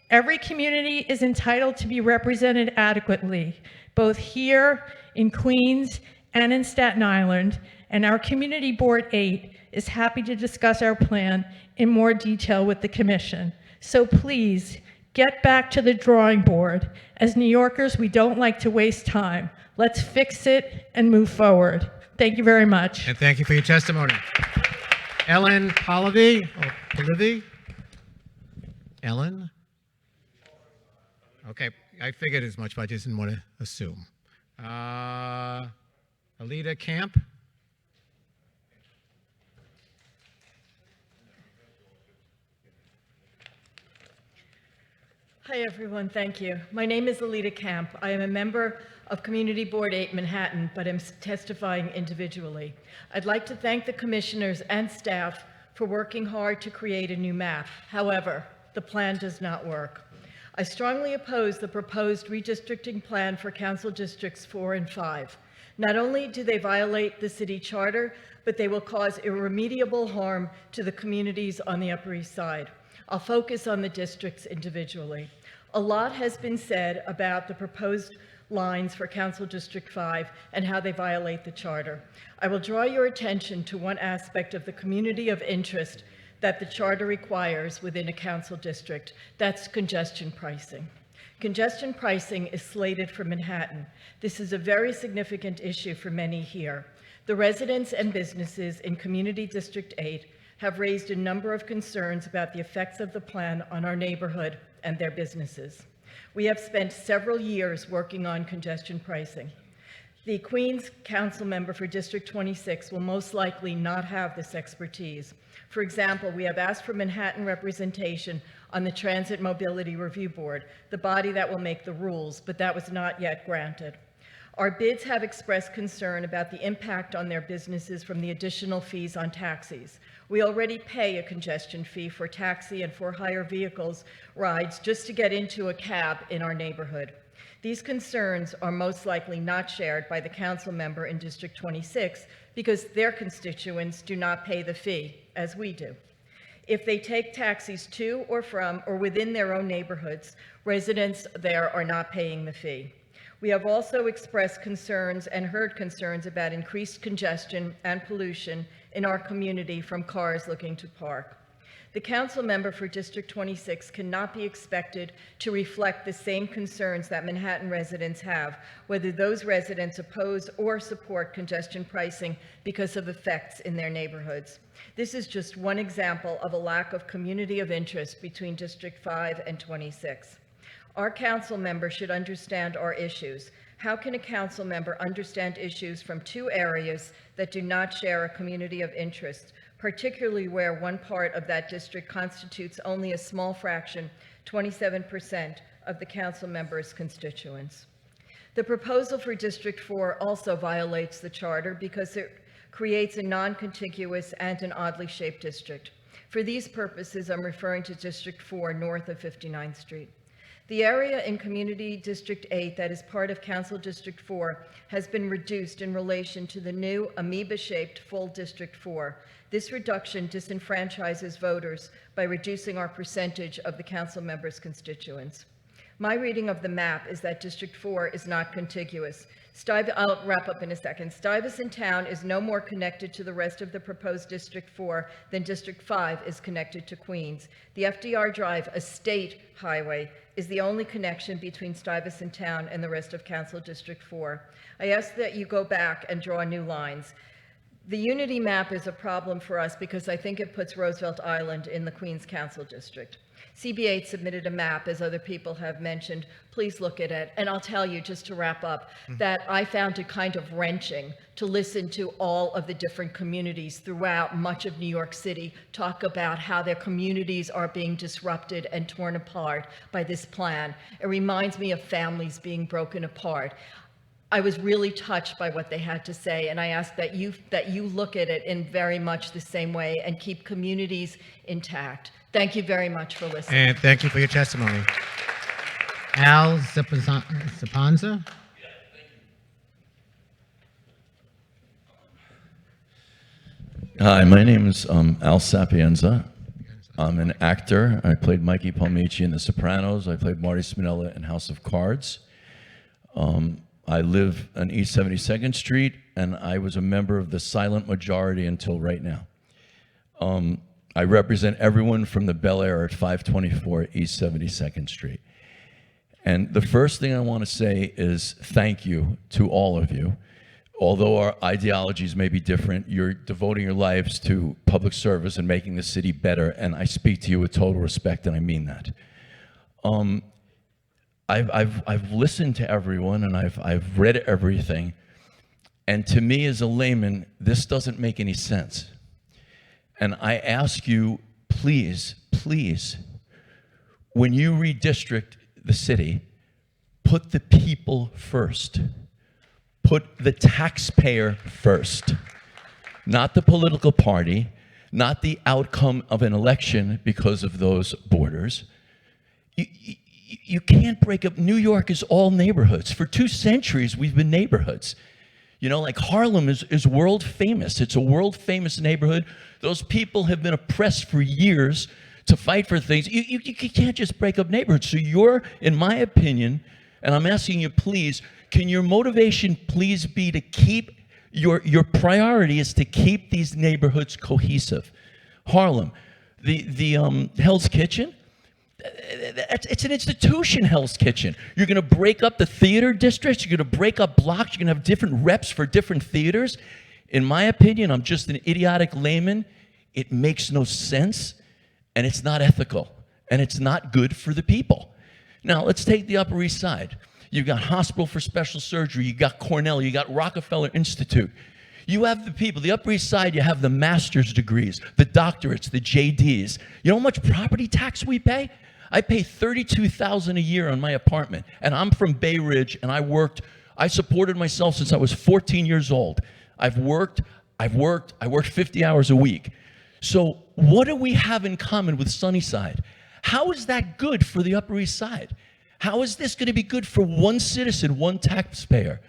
Every community is entitled to be represented adequately, both here in Queens and in Staten Island, and our Community Board 8 is happy to discuss our plan in more detail with the Commission. So please, get back to the drawing board. As New Yorkers, we don't like to waste time. Let's fix it and move forward. Thank you very much. And thank you for your testimony. Ellen Pallavi, or Pallavi? Ellen? Okay, I figured as much, but I just didn't want to assume. Alita Camp? Hi, everyone. Thank you. My name is Alita Camp. I am a member of Community Board 8 Manhattan, but I'm testifying individually. I'd like to thank the commissioners and staff for working hard to create a new map. However, the plan does not work. I strongly oppose the proposed redistricting plan for council districts 4 and 5. Not only do they violate the city charter, but they will cause irremediable harm to the communities on the Upper East Side. I'll focus on the districts individually. A lot has been said about the proposed lines for Council District 5 and how they violate the charter. I will draw your attention to one aspect of the community of interest that the charter requires within a council district. That's congestion pricing. Congestion pricing is slated for Manhattan. This is a very significant issue for many here. The residents and businesses in Community District 8 have raised a number of concerns about the effects of the plan on our neighborhood and their businesses. We have spent several years working on congestion pricing. The Queens Council member for District 26 will most likely not have this expertise. For example, we have asked for Manhattan representation on the Transit Mobility Review Board, the body that will make the rules, but that was not yet granted. Our bids have expressed concern about the impact on their businesses from the additional fees on taxis. We already pay a congestion fee for taxi and for hire vehicles rides just to get into a cab in our neighborhood. These concerns are most likely not shared by the council member in District 26 because their constituents do not pay the fee, as we do. If they take taxis to or from or within their own neighborhoods, residents there are not paying the fee. We have also expressed concerns and heard concerns about increased congestion and pollution in our community from cars looking to park. The council member for District 26 cannot be expected to reflect the same concerns that Manhattan residents have, whether those residents oppose or support congestion pricing because of effects in their neighborhoods. This is just one example of a lack of community of interest between District 5 and 26. Our council member should understand our issues. How can a council member understand issues from two areas that do not share a community of interest, particularly where one part of that district constitutes only a small fraction, 27% of the council member's constituents? The proposal for District 4 also violates the charter because it creates a non-contiguous and an oddly shaped district. For these purposes, I'm referring to District 4 north of 59th Street. The area in Community District 8 that is part of Council District 4 has been reduced in relation to the new amoeba-shaped full District 4. This reduction disenfranchises voters by reducing our percentage of the council members' constituents. My reading of the map is that District 4 is not contiguous. I'll wrap up in a second. Stuyvesant Town is no more connected to the rest of the proposed District 4 than District 5 is connected to Queens. The FDR Drive, a state highway, is the only connection between Stuyvesant Town and the rest of Council District 4. I ask that you go back and draw new lines. The unity map is a problem for us because I think it puts Roosevelt Island in the Queens Council District. CB8 submitted a map, as other people have mentioned. Please look at it. And I'll tell you, just to wrap up, that I found it kind of wrenching to listen to all of the different communities throughout much of New York City talk about how their communities are being disrupted and torn apart by this plan. It reminds me of families being broken apart. I was really touched by what they had to say, and I ask that you look at it in very much the same way and keep communities intact. Thank you very much for listening. And thank you for your testimony. Al Zapanza? Hi, my name is Al Sapienza. I'm an actor. I played Mikey Palmici in The Sopranos. I played Marty Spinella in House of Cards. I live on East 72nd Street, and I was a member of the silent majority until right now. I represent everyone from the Bel Air at 524 East 72nd Street. And the first thing I want to say is thank you to all of you. Although our ideologies may be different, you're devoting your lives to public service and making the city better, and I speak to you with total respect, and I mean that. I've listened to everyone, and I've read everything, and to me as a layman, this doesn't make any sense. And I ask you, please, please, when you redistrict the city, put the people first. Put the taxpayer first, not the political party, not the outcome of an election because of those borders. You can't break up. New York is all neighborhoods. For 2 centuries, we've been neighborhoods. You know, like Harlem is world famous. It's a world famous neighborhood. Those people have been oppressed for years to fight for things. You can't just break up neighborhoods. So you're, in my opinion, and I'm asking you, please, can your motivation please be to keep, your priority is to keep these neighborhoods cohesive. Harlem, the Hell's Kitchen, it's an institution, Hell's Kitchen. You're going to break up the theater districts. You're going to break up blocks. You're going to have different reps for different theaters. In my opinion, I'm just an idiotic layman. It makes no sense, and it's not ethical, and it's not good for the people. Now, let's take the Upper East Side. You've got Hospital for Special Surgery. You got Cornell. You got Rockefeller Institute. You have the people. The Upper East Side, you have the master's degrees, the doctorates, the JDs. You know how much property tax we pay? I pay $32,000 a year on my apartment, and I'm from Bay Ridge, and I supported myself since I was 14 years old. I worked 50 hours a week. So what do we have in common with Sunnyside? How is that good for the Upper East Side? How is this going to be good for one citizen, one taxpayer?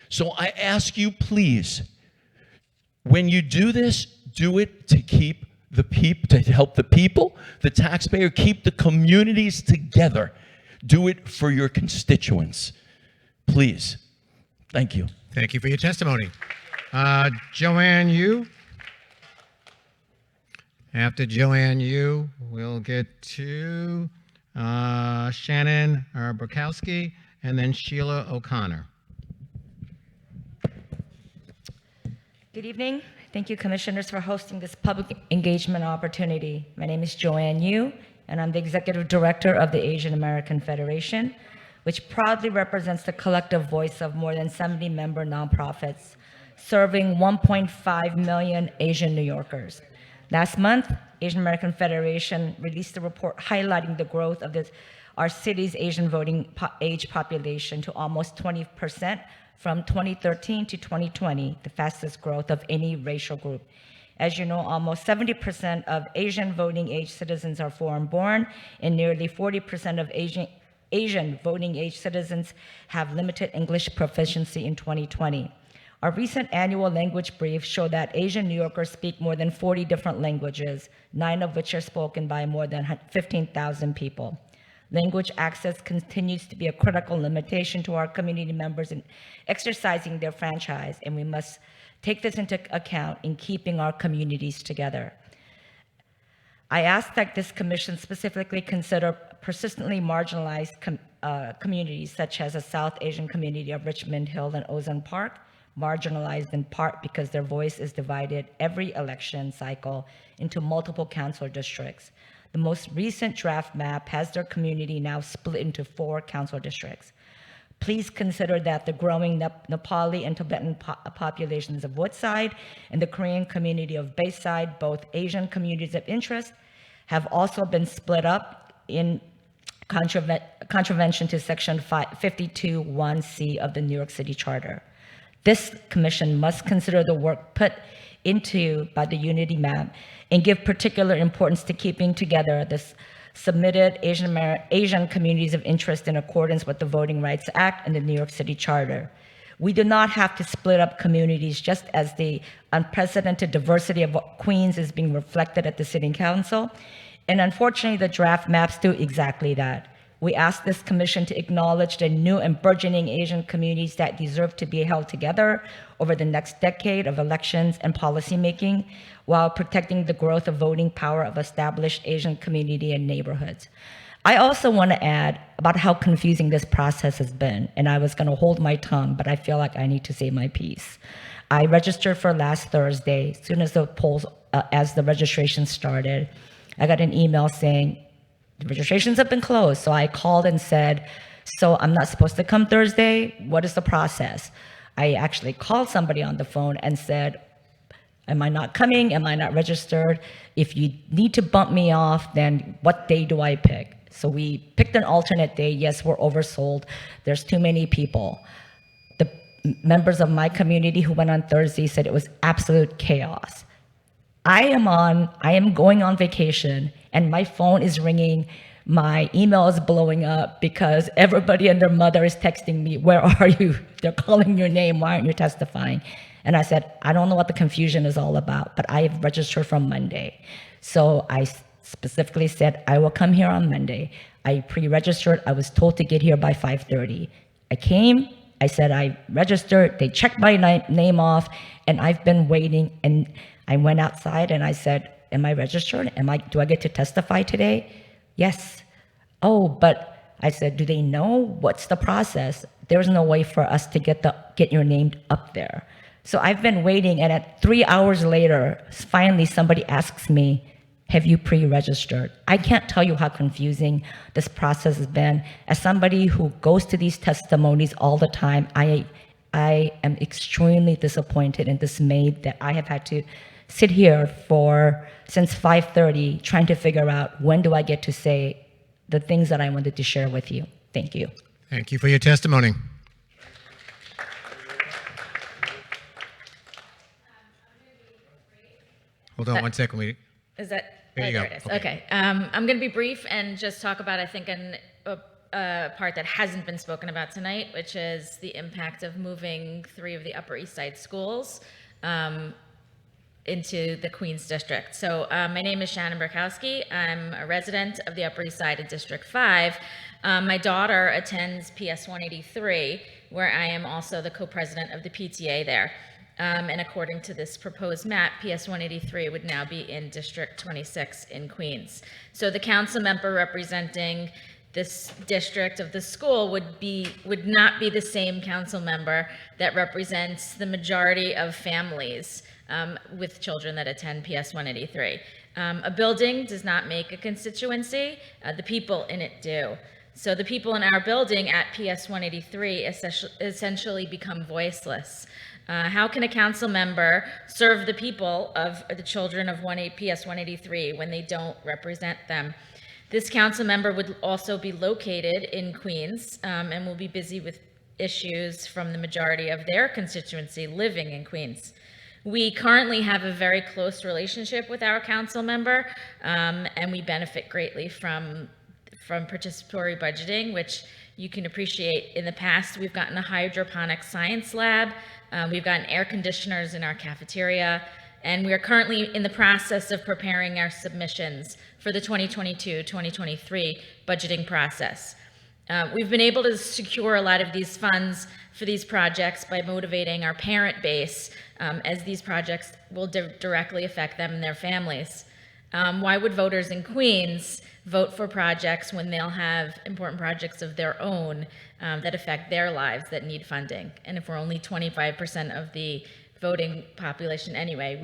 So I ask you, please, when you do this, do it to keep the people, to help the people, the taxpayer, keep the communities together. Do it for your constituents. Please. Thank you. Thank you for your testimony. Joanne Yu. After Joanne Yu, we'll get to Shannon Burkowski and then Sheila O'Connor. Good evening. Thank you, Commissioners, for hosting this public engagement opportunity. My name is Joanne Yu, and I'm the Executive Director of the Asian American Federation, which proudly represents the collective voice of more than 70 member nonprofits, serving 1.5 million Asian New Yorkers. Last month, Asian American Federation released a report highlighting the growth of our city's Asian voting age population to almost 20% from 2013 to 2020, the fastest growth of any racial group. As you know, almost 70% of Asian voting age citizens are foreign-born, and nearly 40% of Asian voting age citizens have limited English proficiency in 2020. Our recent annual language brief showed that Asian New Yorkers speak more than 40 different languages, 9 of which are spoken by more than 15,000 people. Language access continues to be a critical limitation to our community members in exercising their franchise, and we must take this into account in keeping our communities together. I ask that this commission specifically consider persistently marginalized communities such as the South Asian community of Richmond Hill and Ozone Park, marginalized in part because their voice is divided every election cycle into multiple council districts. The most recent draft map has their community now split into 4 council districts. Please consider that the growing Nepali and Tibetan populations of Woodside and the Korean community of Bayside, both Asian communities of interest, have also been split up in contravention to Section 52(1)(c) of the New York City Charter. This commission must consider the work put into by the Unity Map and give particular importance to keeping together this submitted Asian communities of interest in accordance with the Voting Rights Act and the New York City Charter. We do not have to split up communities, just as the unprecedented diversity of Queens is being reflected at the City Council. And unfortunately, the draft maps do exactly that. We ask this commission to acknowledge the new and burgeoning Asian communities that deserve to be held together over the next decade of elections and policymaking, while protecting the growth of voting power of established Asian community and neighborhoods. I also want to add about how confusing this process has been, and I was going to hold my tongue, but I feel like I need to say my piece. I registered for last Thursday. As soon as the polls, as the registration started, I got an email saying, the registrations have been closed. So I called and said, so I'm not supposed to come Thursday? What is the process? I actually called somebody on the phone and said, am I not coming? Am I not registered? If you need to bump me off, then what day do I pick? So we picked an alternate day. Yes, we're oversold. There's too many people. The members of my community who went on Thursday said it was absolute chaos. I am going on vacation and my phone is ringing, my email is blowing up because everybody and their mother is texting me, where are you? They're calling your name, why aren't you testifying? And I said, I don't know what the confusion is all about, but I have registered from Monday. So I specifically said, I will come here on Monday. I pre-registered, I was told to get here by 5:30. I came, I said I registered, they checked my name off, and I've been waiting, and I went outside and I said, am I registered? Do I get to testify today? Yes. Oh, but I said, do they know what's the process? There's no way for us to get your name up there. So I've been waiting, and at 3 hours later, finally somebody asks me, have you pre-registered? I can't tell you how confusing this process has been. As somebody who goes to these testimonies all the time, I am extremely disappointed and dismayed that I have had to sit here since 5:30 trying to figure out when do I get to say the things that I wanted to share with you. Thank you. Thank you for your testimony. Hold on one second. Is that? There you go. There it is. Okay. I'm going to be brief and just talk about, I think, a part that hasn't been spoken about tonight, which is the impact of moving 3 of the Upper East Side schools into the Queens District. So my name is Shannon Burkowski. I'm a resident of the Upper East Side of District 5. My daughter attends PS 183, where I am also the co-president of the PTA there. And according to this proposed map, PS 183 would now be in District 26 in Queens. So the council member representing this district of the school would not be the same council member that represents the majority of families with children that attend PS 183. A building does not make a constituency, the people in it do. So the people in our building at PS 183 essentially become voiceless. How can a council member serve the people of the children of PS 183 when they don't represent them? This council member would also be located in Queens and will be busy with issues from the majority of their constituency living in Queens. We currently have a very close relationship with our council member, and we benefit greatly from participatory budgeting, which you can appreciate. In the past, we've gotten a hydroponic science lab, we've gotten air conditioners in our cafeteria, And we are currently in the process of preparing our submissions for the 2022-2023 budgeting process. We've been able to secure a lot of these funds for these projects by motivating our parent base, as these projects will directly affect them and their families. Why would voters in Queens vote for projects when they'll have important projects of their own that affect their lives that need funding? And if we're only 25% of the voting population anyway,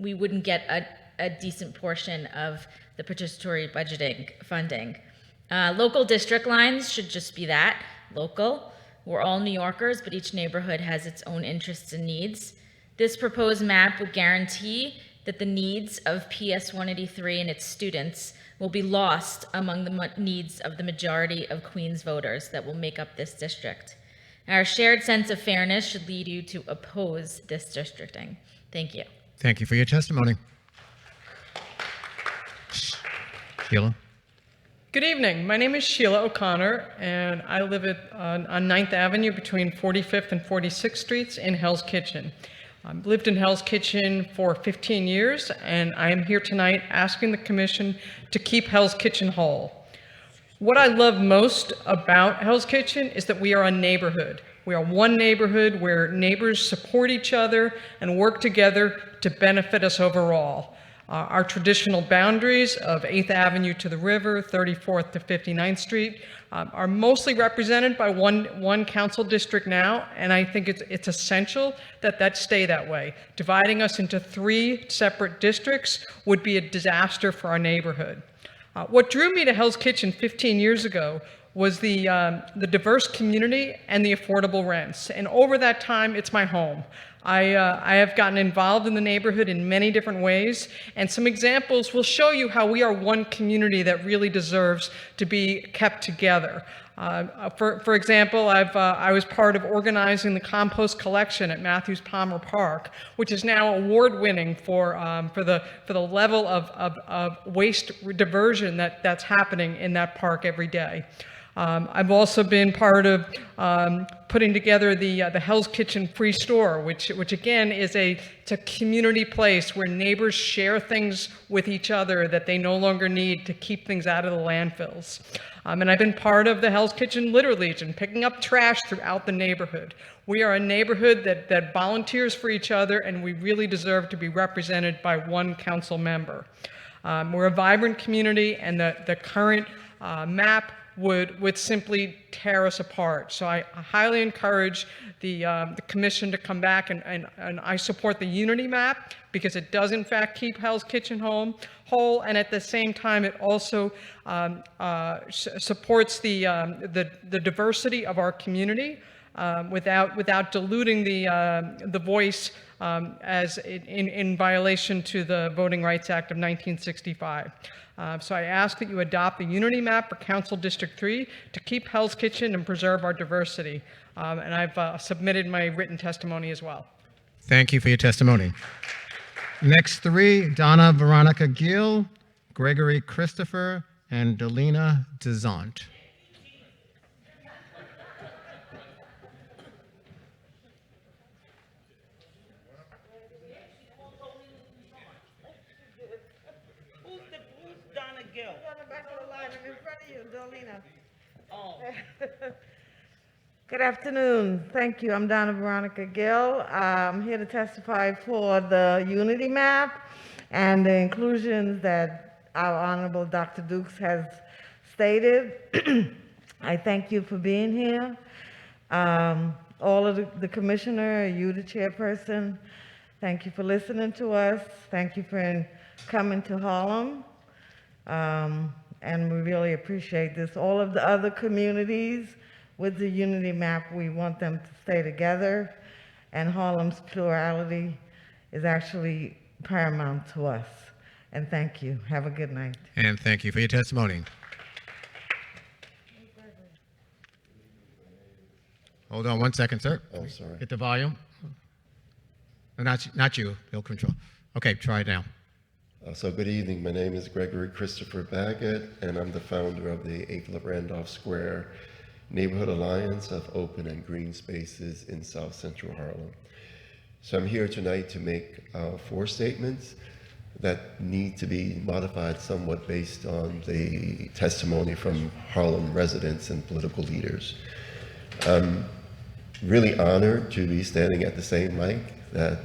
we wouldn't get a decent portion of the participatory budgeting funding. Local district lines should just be that, local. We're all New Yorkers, but each neighborhood has its own interests and needs. This proposed map would guarantee that the needs of PS 183 and its students will be lost among the needs of the majority of Queens voters that will make up this district. Our shared sense of fairness should lead you to oppose this districting. Thank you. Thank you for your testimony. Sheila. Good evening. My name is Sheila O'Connor, and I live on 9th Avenue between 45th and 46th Streets in Hell's Kitchen. I've lived in Hell's Kitchen for 15 years, and I am here tonight asking the Commission to keep Hell's Kitchen whole. What I love most about Hell's Kitchen is that we are a neighborhood. We are one neighborhood where neighbors support each other and work together to benefit us overall. Our traditional boundaries of 8th Avenue to the river, 34th to 59th Street, are mostly represented by one council district now, and I think it's essential that that stay that way. Dividing us into 3 separate districts would be a disaster for our neighborhood. What drew me to Hell's Kitchen 15 years ago was the diverse community and the affordable rents, and over that time, it's my home. I have gotten involved in the neighborhood in many different ways, and some examples will show you how we are one community that really deserves to be kept together. For example, I was part of organizing the compost collection at Matthews Palmer Park, which is now award-winning for the level of waste diversion that's happening in that park every day. I've also been part of putting together the Hell's Kitchen Free Store, which again is it's a community place where neighbors share things with each other that they no longer need to keep things out of the landfills. And I've been part of the Hell's Kitchen Litter Legion, picking up trash throughout the neighborhood. We are a neighborhood that volunteers for each other, and we really deserve to be represented by one council member. We're a vibrant community, and the current map would simply tear us apart. So I highly encourage the commission to come back, and I support the unity map because it does in fact keep Hell's Kitchen whole, and at the same time it also supports the diversity of our community without diluting the voice as in violation to the Voting Rights Act of 1965. So I ask that you adopt the unity map for Council District 3 to keep Hell's Kitchen and preserve our diversity. And I've submitted my written testimony as well. Thank you for your testimony. Next 3, Donna Veronica Gill, Gregory Christopher, and Delina Dezant. Good afternoon. Thank you. I'm Donna Veronica Gill. I'm here to testify for the unity map and the inclusions that our Honorable Dr. Dukes has stated. I thank you for being here. All of the commissioner, you the chairperson, thank you for listening to us. Thank you for coming to Harlem. And we really appreciate this. All of the other communities with the unity map, we want them to stay together, and Harlem's plurality is actually paramount to us. And thank you. Have a good night. And thank you for your testimony. Hold on one second, sir. Oh, sorry. Get the volume. Not you, Bill Control. Okay, try it now. So good evening. My name is Gregory Christopher Baggett, and I'm the founder of the Avila Randolph Square Neighborhood Alliance of Open and Green Spaces in South Central Harlem. So I'm here tonight to make 4 statements that need to be modified somewhat based on the testimony from Harlem residents and political leaders. I'm really honored to be standing at the same mic that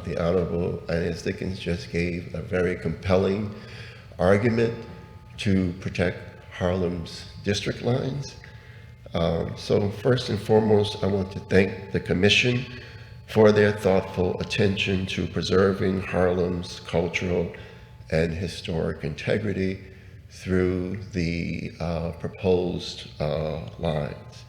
the Honorable Inez Dickens just gave a very compelling argument to protect Harlem's district lines. So first and foremost, I want to thank the Commission for their thoughtful attention to preserving Harlem's cultural and historic integrity through the proposed lines.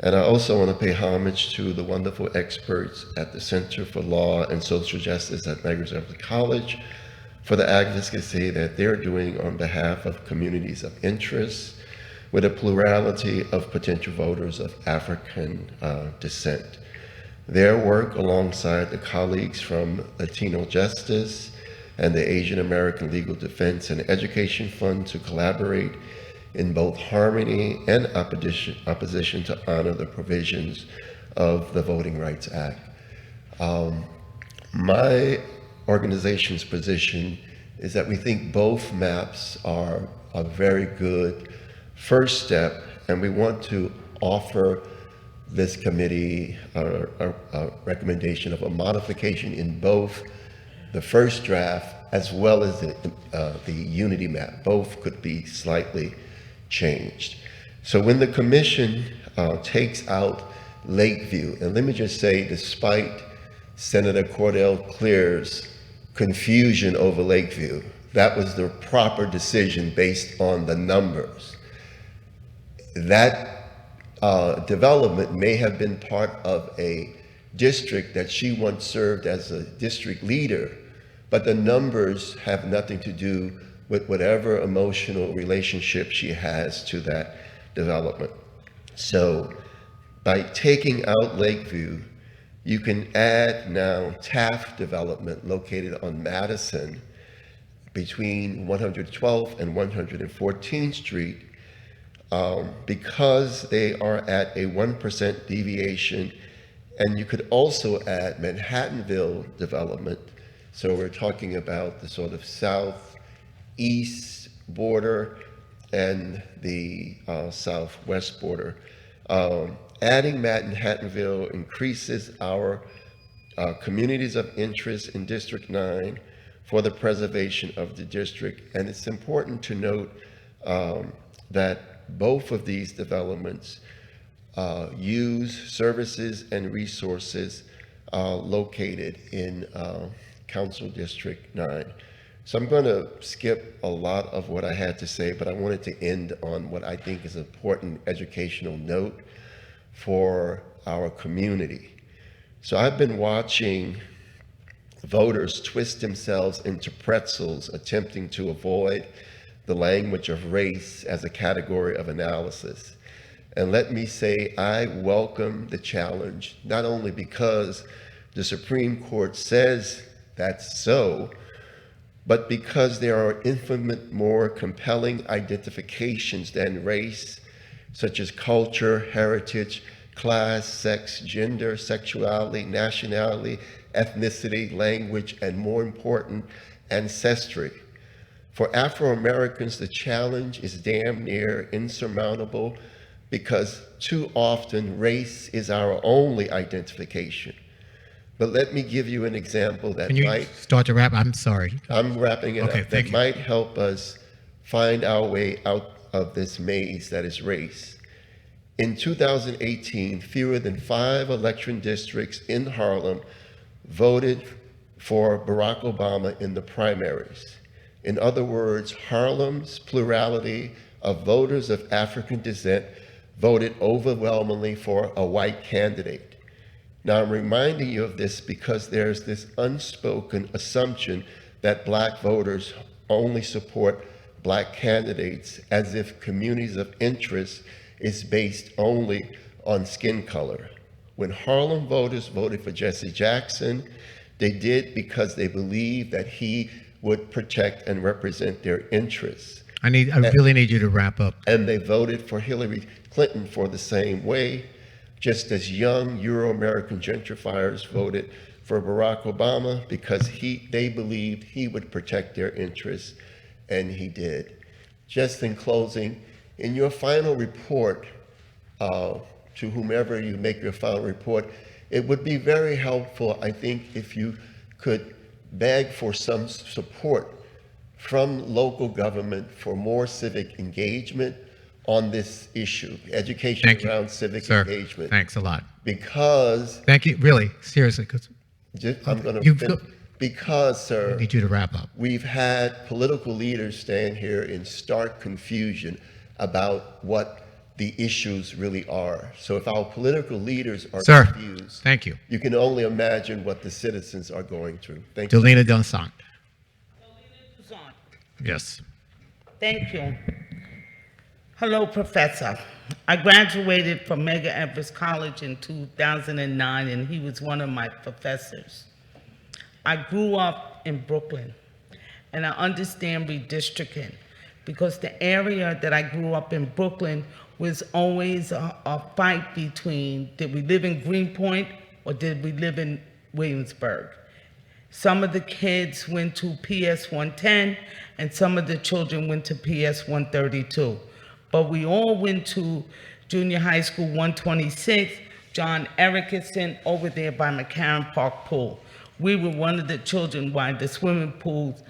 And I also want to pay homage to the wonderful experts at the Center for Law and Social Justice at Medgar College for the advocacy that they're doing on behalf of communities of interest with a plurality of potential voters of African descent. Their work alongside the colleagues from Latino Justice and the Asian American Legal Defense and Education Fund to collaborate in both harmony and opposition to honor the provisions of the Voting Rights Act. My organization's position is that we think both maps are a very good first step, and we want to offer this committee a recommendation of a modification in both the first draft as well as the unity map. Both could be slightly changed. So when the Commission takes out Lakeview, and let me just say, despite Senator Cordell Clear's confusion over Lakeview, that was the proper decision based on the numbers. That development may have been part of a district that she once served as a district leader, but the numbers have nothing to do with whatever emotional relationship she has to that development. So by taking out Lakeview, you can add now Taft development located on Madison between 112th and 114th Street, because they are at a 1% deviation. And you could also add Manhattanville development. So we're talking about the sort of southeast border and the southwest border. Adding Manhattanville increases our communities of interest in District 9 for the preservation of the district. And it's important to note that both of these developments use services and resources located in Council District 9. So I'm going to skip a lot of what I had to say, but I wanted to end on what I think is an important educational note for our community. So I've been watching voters twist themselves into pretzels, attempting to avoid the language of race as a category of analysis. And let me say, I welcome the challenge, not only because the Supreme Court says that's so, but because there are infinite more compelling identifications than race, such as culture, heritage, class, sex, gender, sexuality, nationality, ethnicity, language, and more important, ancestry. For Afro-Americans, the challenge is damn near insurmountable because too often race is our only identification. But let me give you an example that Can you might start to wrap? I'm sorry. I'm wrapping it Okay, up. thank That you. might help us find our way out of this maze that is race. In 2018, fewer than 5 election districts in Harlem voted for Barack Obama in the primaries. In other words, Harlem's plurality of voters of African descent voted overwhelmingly for a white candidate. Now, I'm reminding you of this because there's this unspoken assumption that Black voters only support Black candidates, as if communities of interest is based only on skin color. When Harlem voters voted for Jesse Jackson, they did because they believed that he would protect and represent their interests. I really need you to wrap up. And they voted for Hillary Clinton for the same way, just as young Euro-American gentrifiers voted for Barack Obama because they believed he would protect their interests, and he did. Just in closing, in your final report, to whomever you make your final report, it would be very helpful, I think, if you could beg for some support from local government for more civic engagement on this issue, education Thank you, around civic sir. engagement. Thanks a lot. Because Thank you, really, seriously, because I'm going You've to got- because, sir, I need you to wrap up. we've had political leaders stand here in stark confusion about what the issues really are. So if our political leaders are Sir, confused, thank you. you can only imagine what the citizens are going through. Thank you. Delina Donsant. Yes. Thank you. Hello, Professor. I graduated from Medgar Evers College in 2009, and he was one of my professors. I grew up in Brooklyn, and I understand redistricting because the area that I grew up in, Brooklyn, was always a fight between, did we live in Greenpoint or did we live in Williamsburg? Some of the kids went to PS 110 and some of the children went to PS 132. But we all went to junior high school 126, John Erickson, over there by McCarran Park Pool. We were one of the children why the swimming pools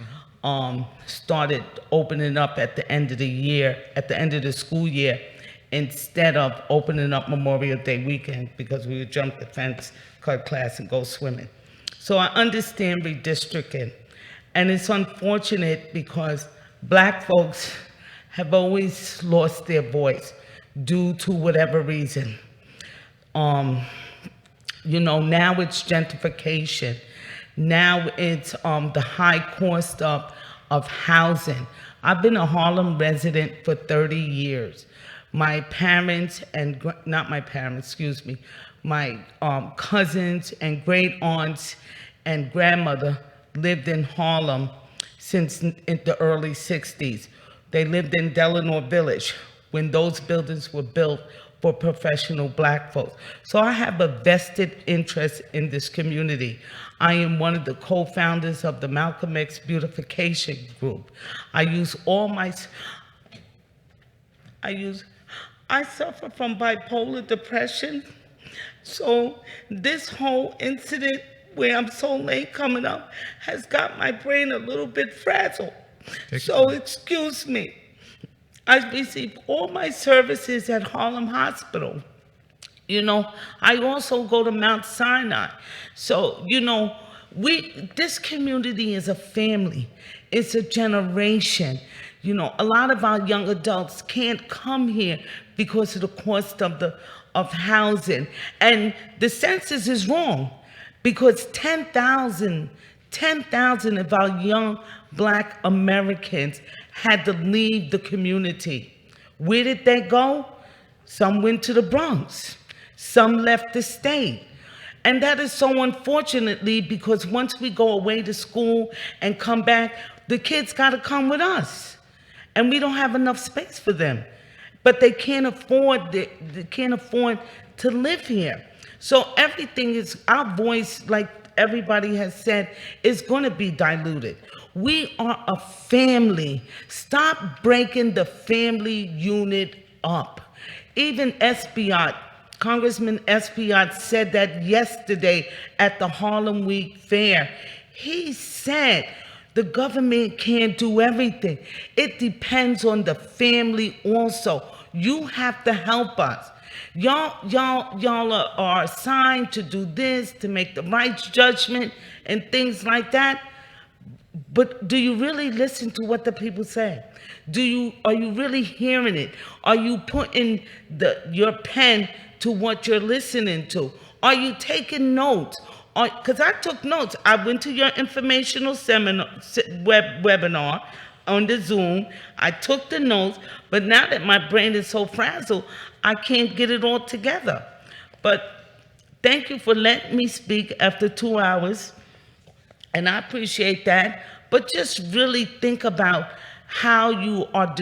started opening up at the end of the year, at the end of the school year, instead of opening up Memorial Day weekend because we would jump the fence, cut class, and go swimming. So I understand redistricting. And it's unfortunate because Black folks have always lost their voice due to whatever reason. You know, now it's gentrification. Now it's the high cost of housing. I've been a Harlem resident for 30 years. My parents and, not my parents, excuse me, my cousins and great aunts and grandmother lived in Harlem since in the early 60s. They lived in Delgado Village when those buildings were built for professional Black folks. So I have a vested interest in this community. I am one of the co-founders of the Malcolm X Beautification Group. I suffer from bipolar depression. So this whole incident where I'm so late coming up has got my brain a little bit frazzled. So excuse me. I received all my services at Harlem Hospital. You know, I also go to Mount Sinai. So, you know, this community is a family. It's a generation. You know, a lot of our young adults can't come here because of the cost of housing. And the census is wrong because 10,000 of our young Black Americans had to leave the community. Where did they go? Some went to the Bronx. Some left the state. And that is so unfortunately because once we go away to school and come back, the kids got to come with us. And we don't have enough space for them. But they can't afford to live here. So everything is, our voice, like everybody has said, is going to be diluted. We are a family. Stop breaking the family unit up. Even Espiat, Congressman Espiat said that yesterday at the Harlem Week Fair. He said the government can't do everything. It depends on the family also. You have to help us. Y'all are assigned to do this, to make the right judgment and things like that. But do you really listen to what the people say? Are you really hearing it? Are you putting your pen to what you're listening to? Are you taking notes? Because I took notes. I went to your informational seminar, webinar on the Zoom. I took the notes, but now that my brain is so frazzled, I can't get it all together. But thank you for letting me speak after 2 hours, and I appreciate that. But just really think about how you are,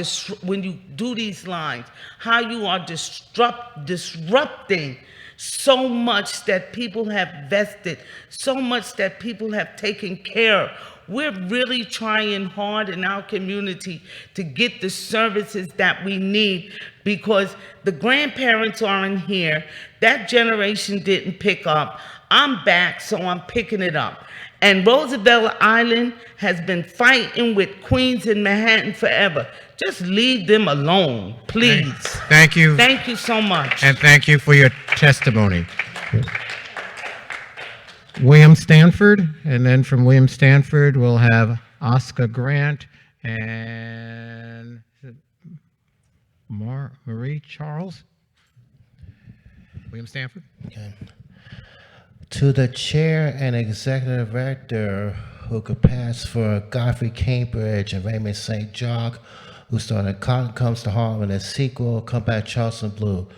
when you do these lines, how you are disrupting so much that people have vested, so much that people have taken care of. We're really trying hard in our community to get the services that we need because the grandparents aren't here. That generation didn't pick up. I'm back, so I'm picking it up. And Roosevelt Island has been fighting with Queens and Manhattan forever. Just leave them alone, please. Thank you. Thank you so much. And thank you for your testimony. William Stanford, and then from William Stanford, we'll have Oscar Grant and Marie Charles. William Stanford. Okay. To the chair and executive director who could pass for Godfrey Cambridge and Raymond St. Jacques, who started Cotton Comes to Harlem and a sequel, Come Back Charleston Blue.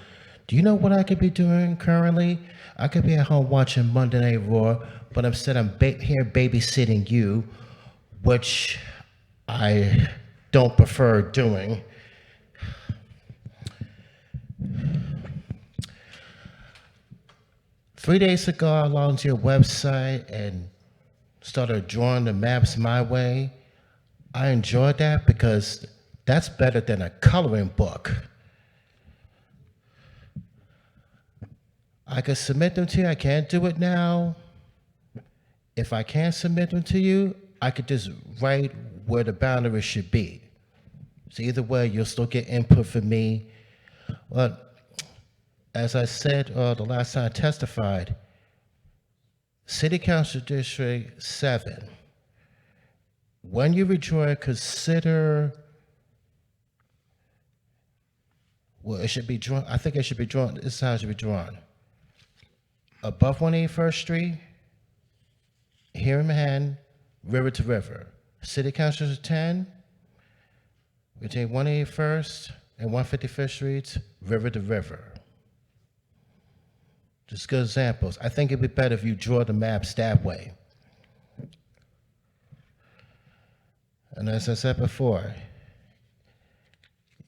Do you know what I could be doing currently? I could be at home watching Monday Night Raw, but instead I'm here babysitting you, which I don't prefer doing. Three days ago, I logged into your website and started drawing the maps my way. I enjoyed that because that's better than a coloring book. I could submit them to you. I can't do it now. If I can't submit them to you, I could just write where the boundaries should be. So either way, you'll still get input from me. But as I said the last time I testified, City Council District 7, when you redraw it, consider, well, it should be drawn, I think it should be drawn, this is how it should be drawn. Above 181st Street, here in Manhattan, river to river. City Council District 10, between 181st and 155th Streets, river to river. Just good examples. I think it'd be better if you draw the maps that way. And as I said before,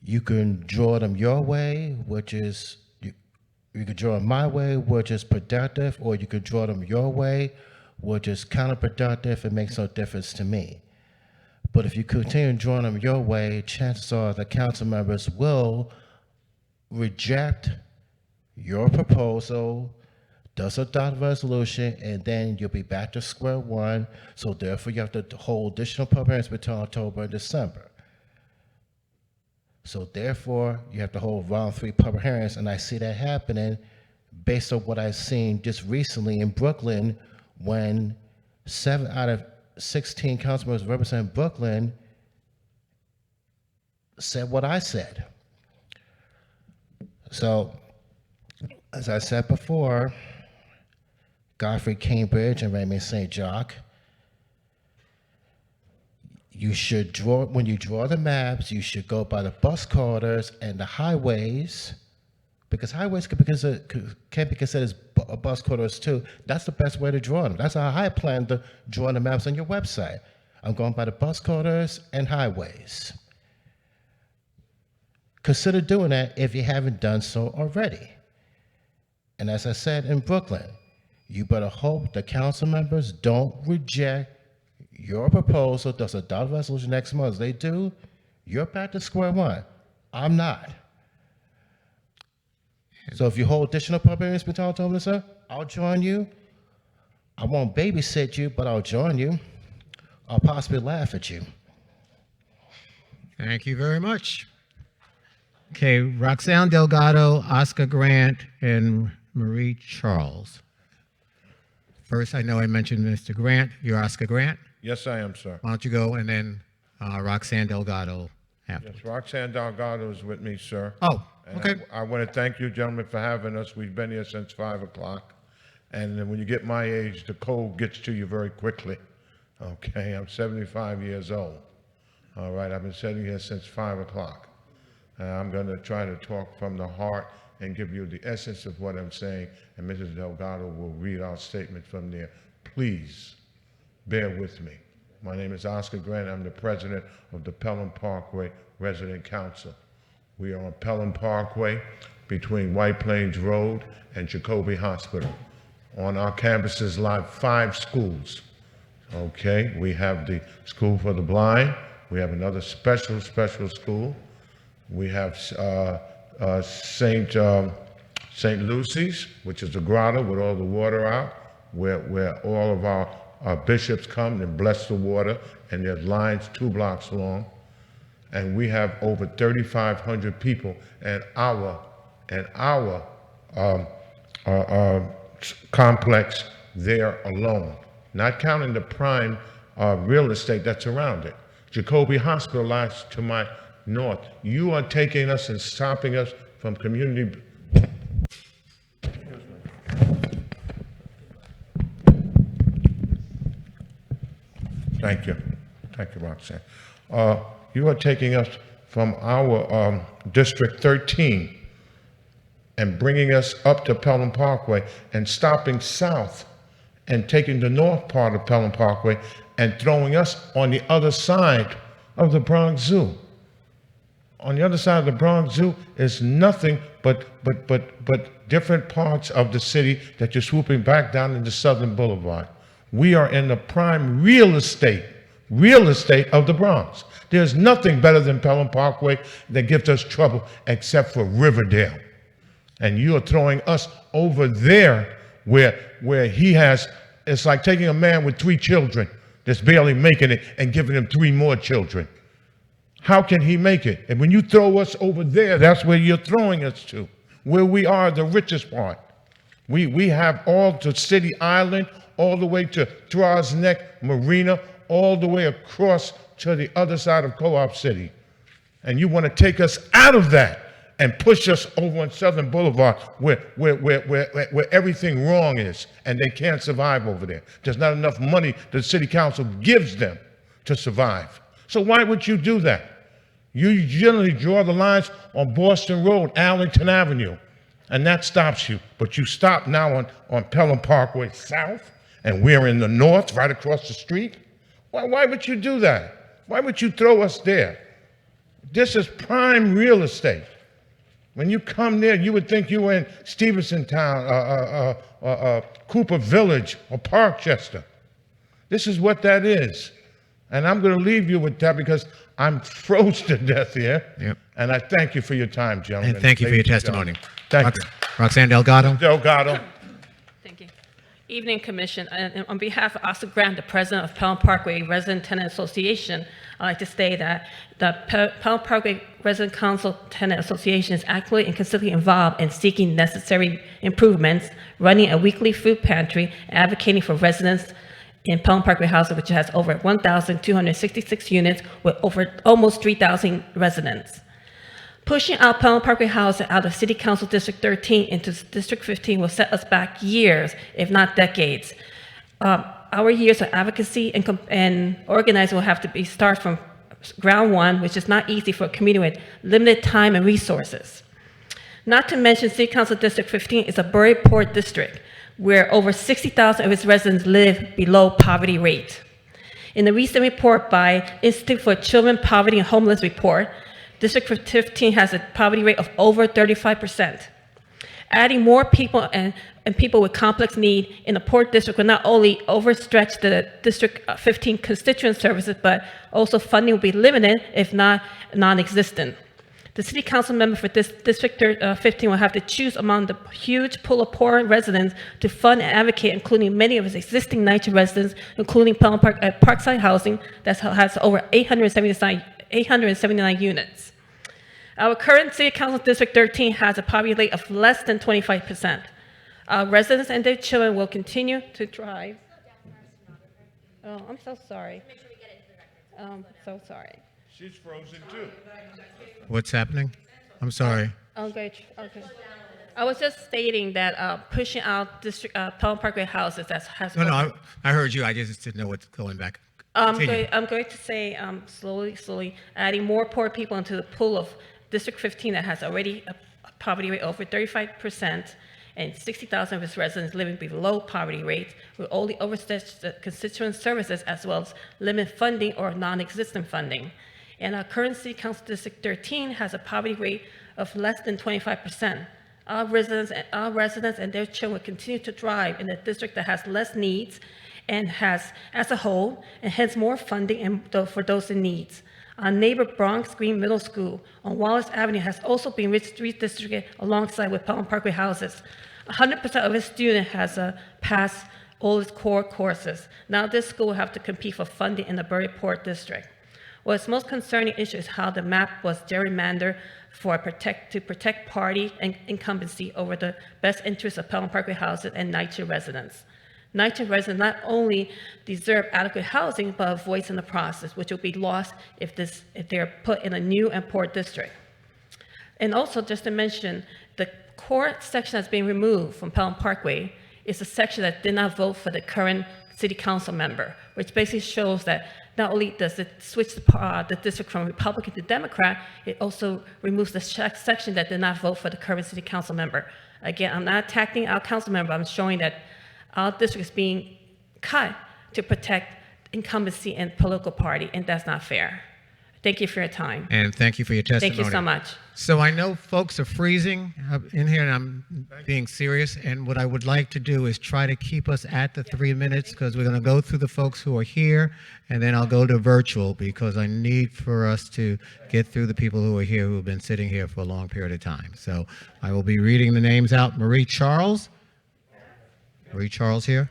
you can draw them your way, which is, you could draw them my way, which is productive, or you could draw them your way, which is counterproductive. It makes no difference to me. But if you continue drawing them your way, chances are the council members will reject your proposal, does adopt a resolution, and then you'll be back to square one. So therefore, you have to hold additional public hearings between October and December. So therefore, you have to hold round 3 public hearings, and I see that happening based on what I've seen just recently in Brooklyn when 7 out of 16 council members representing Brooklyn said what I said. So, as I said before, Godfrey Cambridge and Raymond St. Jacques, you should draw, when you draw the maps, you should go by the bus corridors and the highways, because highways can be considered as bus corridors too. That's the best way to draw them. That's how I plan to draw the maps on your website. I'm going by the bus corridors and highways. Consider doing that if you haven't done so already. And as I said in Brooklyn, you better hope the council members don't reject your proposal, does adopt a resolution next month. If they do, you're back to square one. I'm not. So if you hold additional public hearings between October and December, I'll join you. I won't babysit you, but I'll join you. I'll possibly laugh at you. Thank you very much. Okay, Roxanne Delgado, Oscar Grant, and Marie Charles. First, I know I mentioned Mr. Grant. You're Oscar Grant? Yes, I am, sir. Why don't you go, and then Roxanne Delgado after. Yes, Roxanne Delgado is with me, sir. Oh, and okay. I want to thank you, gentlemen, for having us. We've been here since 5 o'clock. And then when you get my age, the cold gets to you very quickly. Okay, I'm 75 years old. All right, I've been sitting here since 5 o'clock. I'm going to try to talk from the heart and give you the essence of what I'm saying, and Mrs. Delgado will read our statement from there. Please bear with me. My name is Oscar Grant. I'm the president of the Pelham Parkway Resident Council. We are on Pelham Parkway between White Plains Road and Jacoby Hospital. On our campuses lie 5 schools. Okay, we have the School for the Blind. We have another special school. We have St. Lucy's, which is a grotto with all the water out, where all of our bishops come and bless the water, and there's lines 2 blocks long. And we have over 3,500 people in our complex there alone, not counting the prime real estate that's around it. Jacoby Hospital lies to my north. You are taking us and stopping us from community. Thank you, Roxanne. You are taking us from our District 13 and bringing us up to Pelham Parkway and stopping south and taking the north part of Pelham Parkway and throwing us on the other side of the Bronx Zoo. On the other side of the Bronx Zoo is nothing but different parts of the city that you're swooping back down into Southern Boulevard. We are in the prime real estate of the Bronx. There's nothing better than Pelham Parkway that gives us trouble except for Riverdale. And you are throwing us over there where he has, it's like taking a man with 3 children that's barely making it and giving him 3 more children. How can he make it? And when you throw us over there, that's where you're throwing us to, where we are the richest part. We have all to City Island, all the way to Throgs Neck Marina, all the way across to the other side of Co-op City. And you want to take us out of that and push us over on Southern Boulevard where everything wrong is, and they can't survive over there. There's not enough money the city council gives them to survive. So why would you do that? You generally draw the lines on Boston Road, Arlington Avenue, and that stops you. But you stop now on Pelham Parkway South, and we're in the north, right across the street. Why would you do that? Why would you throw us there? This is prime real estate. When you come there, you would think you were in Stevenson Town, Cooper Village, or Parkchester. This is what that is. And I'm going to leave you with that because I'm froze to death here. Yep. And I thank you for your time, gentlemen. And thank you for your testimony. Thank you. Roxanne Delgado. Delgado. Thank you. Evening, Commission. And on behalf of Oscar Grant, the President of Pelham Parkway Resident Tenant Association, I'd like to say that the Pelham Parkway Resident Council Tenant Association is actively and consistently involved in seeking necessary improvements, running a weekly food pantry, advocating for residents in Pelham Parkway Housing, which has over 1,266 units with over almost 3,000 residents. Pushing out Pelham Parkway Housing out of City Council District 13 into District 15 will set us back years, if not decades. Our years of advocacy and organizing will have to be start from ground one, which is not easy for a community with limited time and resources. Not to mention City Council District 15 is a very poor district where over 60,000 of its residents live below poverty rate. In the recent report by Institute for Children Poverty and Homeless report, District 15 has a poverty rate of over 35%. Adding more people and people with complex need in a poor district will not only overstretch the District 15 constituent services, but also funding will be limited, if not non-existent. The city council member for this District 15 will have to choose among the huge pool of poor residents to fund and advocate, including many of its existing NYCHA residents, including Pelham Parkside Housing that has over 879 units. Our current City Council District 13 has a poverty rate of less than 25%. Our residents and their children will continue to thrive. Oh, I'm so sorry. So sorry. She's frozen too. What's happening? I'm sorry. Okay. I was just stating that pushing out District Pelham Parkway houses has. No, I heard you. I just didn't know what's going back. I'm going to say slowly adding more poor people into the pool of District 15 that has already a poverty rate over 35% and 60,000 of its residents living below poverty rate will only overstretch the constituent services as well as limit funding or non-existent funding. And our current City Council District 13 has a poverty rate of less than 25%. Our residents and their children will continue to thrive in a district that has less needs and has, as a whole, and hence more funding for those in needs. Our neighbor Bronx Green Middle School on Wallace Avenue has also been redistricted alongside with Pelham Parkway houses. 100% of its students has passed all its core courses. Now this school will have to compete for funding in the Buryport district. What's most concerning issue is how the map was gerrymandered to protect party and incumbency over the best interests of Pelham Parkway houses and NYCHA residents. NYCHA residents not only deserve adequate housing, but a voice in the process, which will be lost if they're put in a new and poor district. And also, just to mention, the core section that's being removed from Pelham Parkway is a section that did not vote for the current city council member, which basically shows that not only does it switch the district from Republican to Democrat, it also removes the section that did not vote for the current city council member. Again, I'm not attacking our council member, I'm showing that our district is being cut to protect incumbency and political party, and that's not fair. Thank you for your time. And thank you for your testimony. Thank you so much. So I know folks are freezing up in here, and I'm being serious. And what I would like to do is try to keep us at the 3 minutes, because we're going to go through the folks who are here, and then I'll go to virtual, because I need for us to get through the people who are here who have been sitting here for a long period of time. So I will be reading the names out. Marie Charles. Marie Charles here.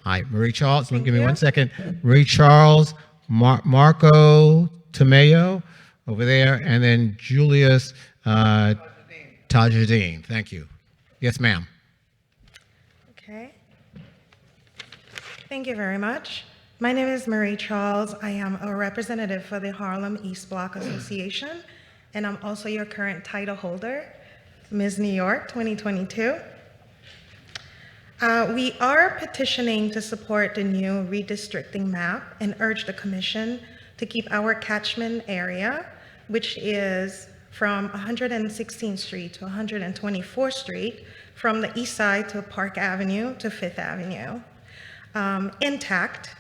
Hi, Marie Charles. Give me 1 second. Marie Charles, Marco Tomeo over there, and then Julius Tajuddin. Thank you. Yes, ma'am. Okay. Thank you very much. My name is Marie Charles. I am a representative for the Harlem East Block Association, and I'm also your current title holder, Ms. New York 2022. We are petitioning to support the new redistricting map and urge the Commission to keep our catchment area, which is from 116th Street to 124th Street, from the east side to Park Avenue to Fifth Avenue, intact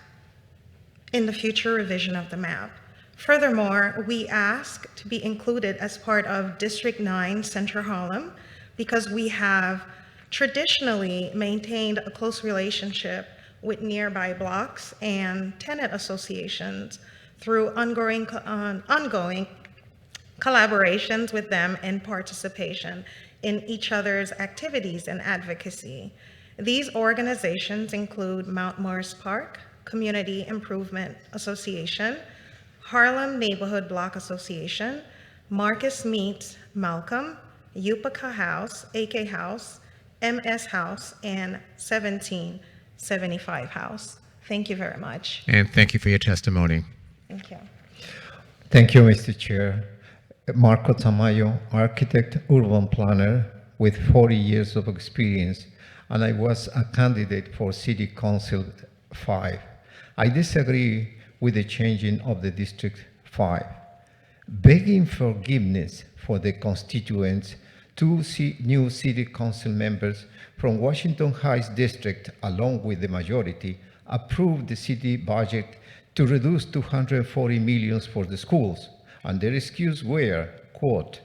in the future revision of the map. Furthermore, we ask to be included as part of District 9 Central Harlem, because we have traditionally maintained a close relationship with nearby blocks and tenant associations through ongoing collaborations with them and participation in each other's activities and advocacy. These organizations include Mount Morris Park Community Improvement Association, Harlem Neighborhood Block Association, Marcus Meets Malcolm, Upica House, AK House, MS House, and 1775 House. Thank you very much. And thank you for your testimony. Thank you. Thank you, Mr. Chair. Marco Tamayo, architect, urban planner with 40 years of experience, and I was a candidate for City Council 5. I disagree with the changing of the District 5. Begging forgiveness for the constituents, two new City Council members from Washington Heights District, along with the majority, approved the city budget to reduce $240 million for the schools, and their excuse were, quote,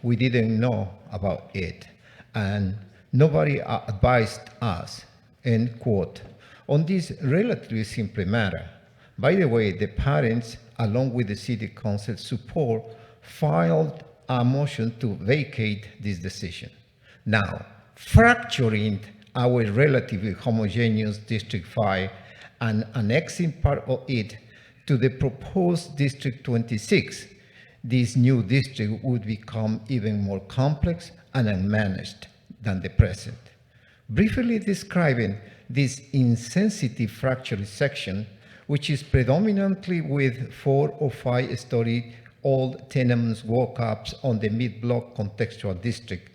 "We didn't know about it, and nobody advised us," end quote, on this relatively simple matter. By the way, the parents, along with the city council support, filed a motion to vacate this decision. Now, fracturing our relatively homogeneous District 5 and annexing part of it to the proposed District 26, this new district would become even more complex and unmanaged than the present. Briefly describing this insensitive fractured section, which is predominantly with 4 or 5 story old tenements walk-ups on the mid-block contextual district,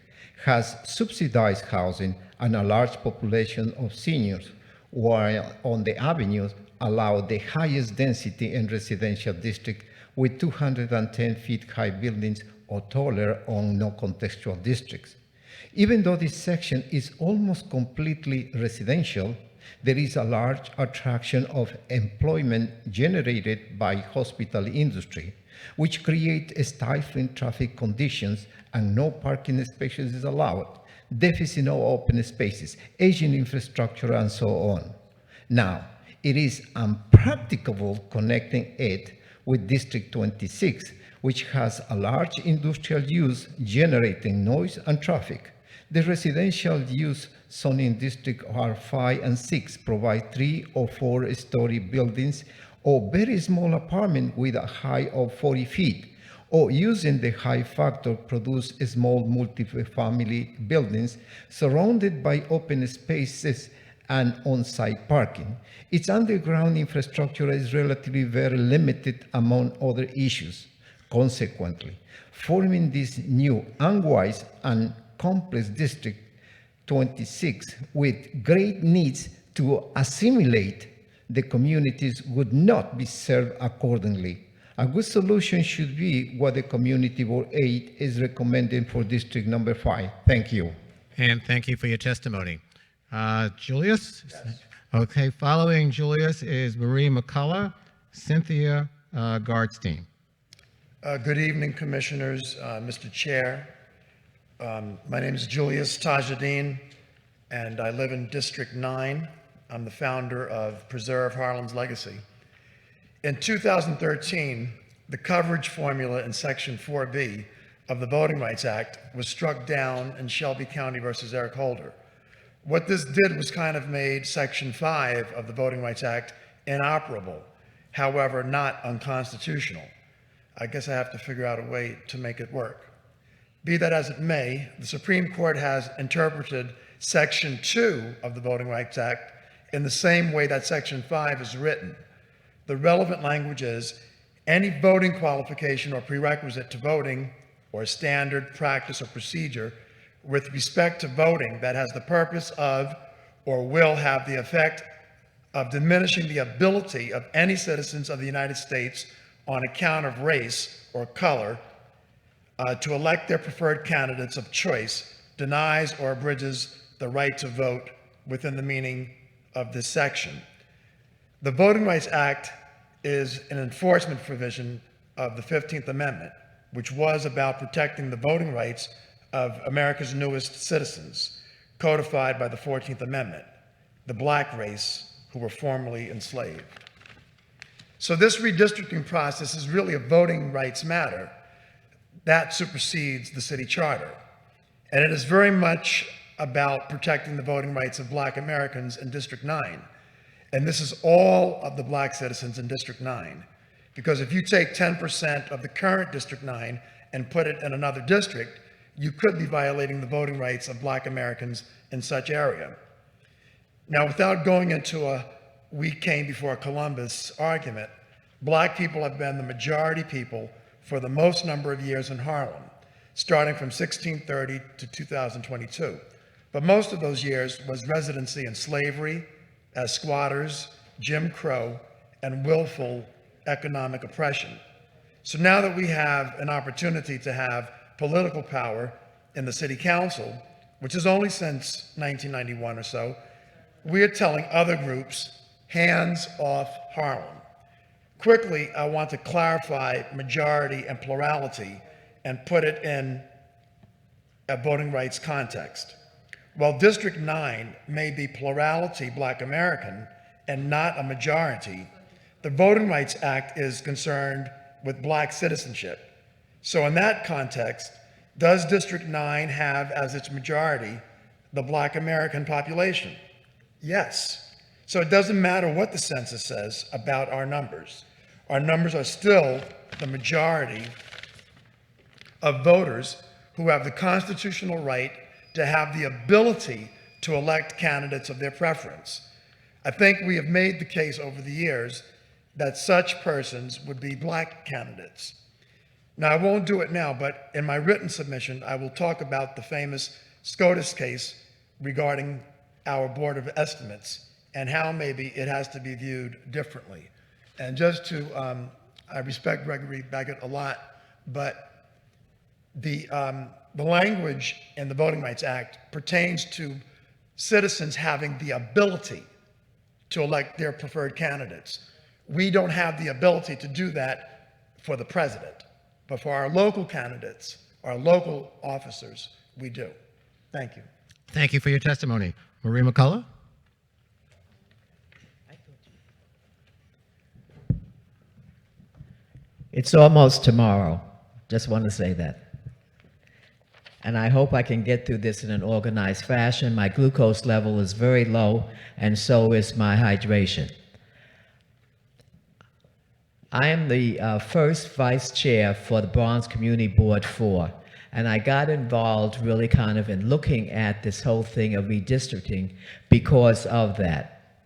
has subsidized housing and a large population of seniors, while on the avenues allow the highest density in residential district with 210 feet high buildings or taller on no-contextual districts. Even though this section is almost completely residential, there is a large attraction of employment generated by hospital industry, which create stifling traffic conditions and no parking spaces is allowed. deficit of open spaces, aging infrastructure, and so on. Now, it is impracticable connecting it with District 26, which has a large industrial use generating noise and traffic. The residential use zoning district R5 and 6 provide 3 or 4 story buildings or very small apartment with a height of 40 feet, or using the height factor produce small multi-family buildings surrounded by open spaces and on-site parking. Its underground infrastructure is relatively very limited among other issues. Consequently, forming this new unwise and complex District 26 with great needs to assimilate the communities would not be served accordingly. A good solution should be what the Community Board 8 is recommending for District number 5. Thank you. And thank you for your testimony. Julius? Yes. Okay, following Julius is Marie McCullough, Cynthia Gardstein. Good evening, Commissioners, Mr. Chair. My name is Julius Tajadeen, and I live in District 9. I'm the founder of Preserve Harlem's Legacy. In 2013, the coverage formula in Section 4B of the Voting Rights Act was struck down in Shelby County versus Eric Holder. What this did was kind of made Section 5 of the Voting Rights Act inoperable, however, not unconstitutional. I guess I have to figure out a way to make it work. Be that as it may, the Supreme Court has interpreted Section 2 of the Voting Rights Act in the same way that Section 5 is written. The relevant language is, any voting qualification or prerequisite to voting, or standard practice or procedure with respect to voting that has the purpose of or will have the effect of diminishing the ability of any citizens of the United States on account of race or color to elect their preferred candidates of choice denies or abridges the right to vote within the meaning of this section. The Voting Rights Act is an enforcement provision of the 15th Amendment, which was about protecting the voting rights of America's newest citizens, codified by the 14th Amendment, the black race who were formerly enslaved. So this redistricting process is really a voting rights matter that supersedes the city charter. And it is very much about protecting the voting rights of black Americans in District 9. And this is all of the black citizens in District 9. Because if you take 10% of the current District 9 and put it in another district, you could be violating the voting rights of black Americans in such area. Now, without going into a we came before Columbus argument, black people have been the majority people for the most number of years in Harlem, starting from 1630 to 2022. But most of those years was residency in slavery, as squatters, Jim Crow, and willful economic oppression. So now that we have an opportunity to have political power in the city council, which is only since 1991 or so, we are telling other groups, hands off Harlem. Quickly, I want to clarify majority and plurality and put it in a voting rights context. While District 9 may be plurality black American and not a majority, the Voting Rights Act is concerned with black citizenship. So in that context, does District 9 have as its majority the black American population? Yes. So it doesn't matter what the census says about our numbers. Our numbers are still the majority of voters who have the constitutional right to have the ability to elect candidates of their preference. I think we have made the case over the years that such persons would be black candidates. Now, I won't do it now, but in my written submission, I will talk about the famous SCOTUS case regarding our Board of Estimates and how maybe it has to be viewed differently. And just to, I respect Gregory Baggett a lot, but the language in the Voting Rights Act pertains to citizens having the ability to elect their preferred candidates. We don't have the ability to do that for the president, but for our local candidates, our local officers, we do. Thank you. Thank you for your testimony. Marie McCullough? It's almost tomorrow. Just want to say that. And I hope I can get through this in an organized fashion. My glucose level is very low, and so is my hydration. I am the first vice chair for the Bronx Community Board 4, and I got involved really kind of in looking at this whole thing of redistricting because of that.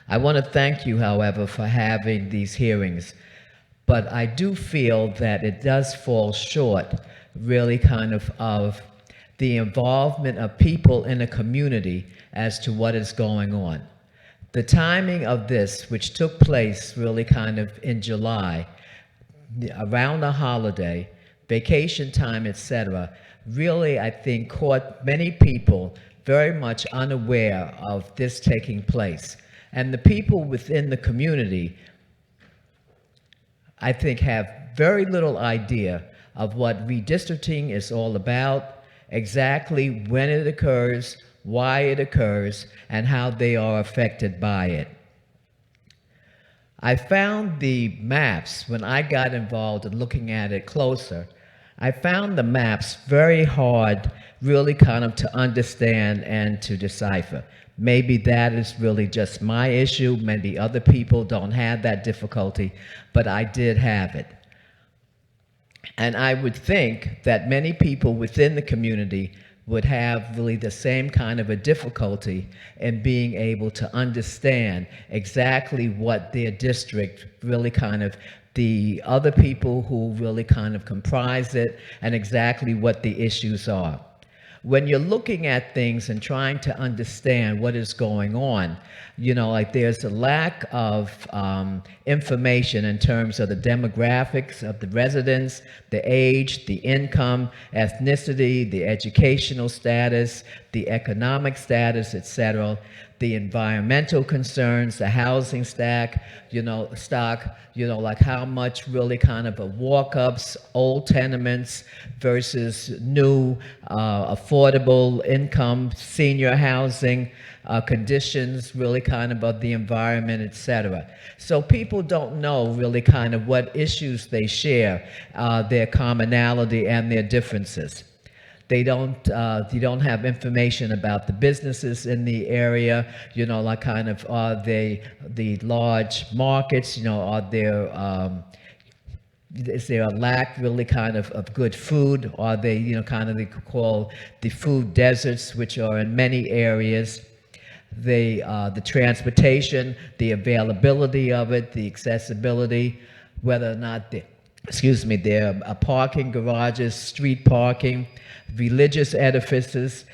I want to thank you, however, for having these hearings, but I do feel that it does fall short really kind of the involvement of people in the community as to what is going on. The timing of this, which took place really kind of in July, around the holiday, vacation time, etc., really, I think, caught many people very much unaware of this taking place. And the people within the community, I think, have very little idea of what redistricting is all about, exactly when it occurs, why it occurs, and how they are affected by it. I found the maps, when I got involved in looking at it closer, I found the maps very hard really kind of to understand and to decipher. Maybe that is really just my issue, maybe other people don't have that difficulty, but I did have it. And I would think that many people within the community would have really the same kind of a difficulty in being able to understand exactly what their district really kind of, the other people who really kind of comprise it, and exactly what the issues are. When you're looking at things and trying to understand what is going on, you know, like there's a lack of information in terms of the demographics of the residents, the age, the income, ethnicity, the educational status, the economic status, etc., the environmental concerns, the housing stock, like how much really kind of a walk-ups, old tenements versus new affordable income, senior housing, conditions really kind of the environment, etc. So people don't know really kind of what issues they share, their commonality and their differences. They don't, you don't have information about the businesses in the area, like kind of are they the large markets, are there, is there a lack really kind of good food? Are they, kind of they call the food deserts, which are in many areas? The transportation, the availability of it, the accessibility, whether or not there are parking garages, street parking, religious edifices,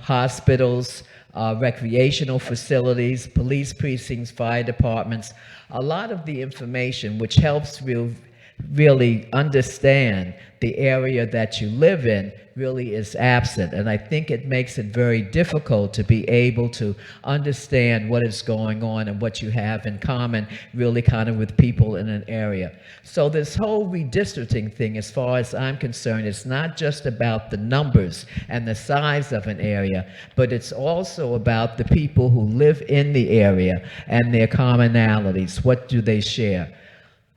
hospitals, recreational facilities, police precincts, fire departments. A lot of the information which helps really understand the area that you live in really is absent. And I think it makes it very difficult to be able to understand what is going on and what you have in common really kind of with people in an area. So this whole redistricting thing, as far as I'm concerned, it's not just about the numbers and the size of an area, but it's also about the people who live in the area and their commonalities. What do they share?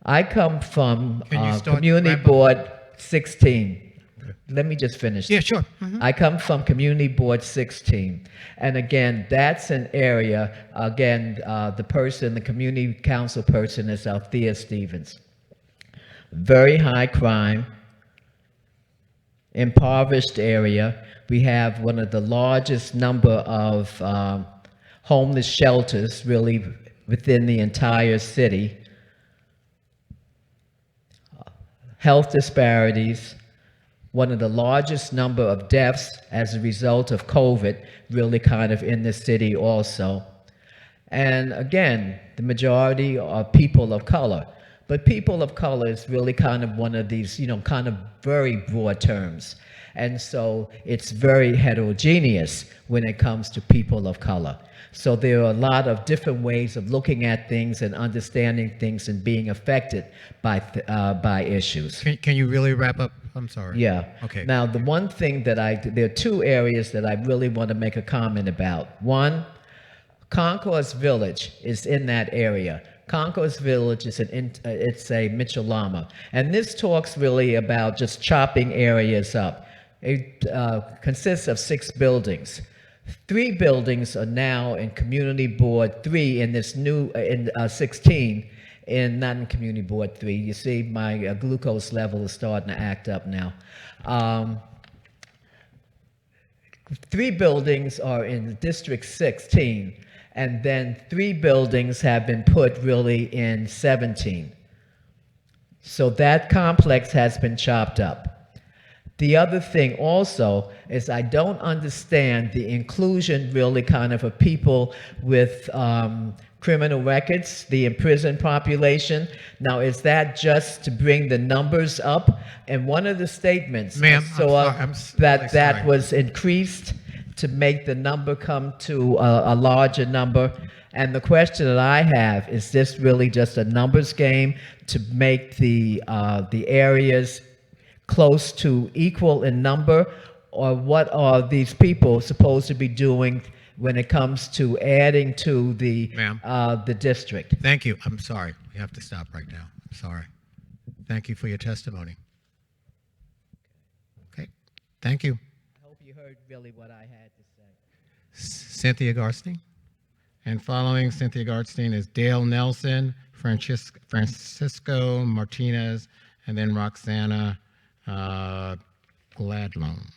I come from Community Board 16. Let me just finish. Yeah, sure. Mm-hmm. I come from Community Board 16. And again, that's an area, the community council person is Althea Stevens. Very high crime, impoverished area. We have one of the largest number of homeless shelters really within the entire city. Health disparities, one of the largest number of deaths as a result of COVID, really kind of in the city also. And again, the majority are people of color. But people of color is really kind of one of these, kind of very broad terms. And so it's very heterogeneous when it comes to people of color. So there are a lot of different ways of looking at things and understanding things and being affected by issues. Can you really wrap up I'm sorry. Yeah. Okay. Now, the one thing that there are two areas that I really want to make a comment about. One, Concourse Village is in that area. Concourse Village is it's a Mitchell-Lama. And this talks really about just chopping areas up. It consists of 6 buildings. 3 buildings are now in Community Board 3 in this new, 16 not in Community Board 3. You see my glucose level is starting to act up now. 3 buildings are in District 16, and then 3 buildings have been put really in 17. So that complex has been chopped up. The other thing also is I don't understand the inclusion really kind of people with criminal records, the imprisoned population. Now, is that just to bring the numbers up? And one of the statements Ma'am, that was increased to make the number come to a larger number. And the question that I have, is this really just a numbers game to make the areas close to equal in number? Or what are these people supposed to be doing when it comes to adding to the district? Thank you. I'm sorry. We have to stop right now. I'm sorry. Thank you for your testimony. Okay. Thank you. I hope you heard really what I had to say. Cynthia Garstein. And following Cynthia Garstein is Dale Nelson, Francisco Martinez, and then Roxanne Gladlone.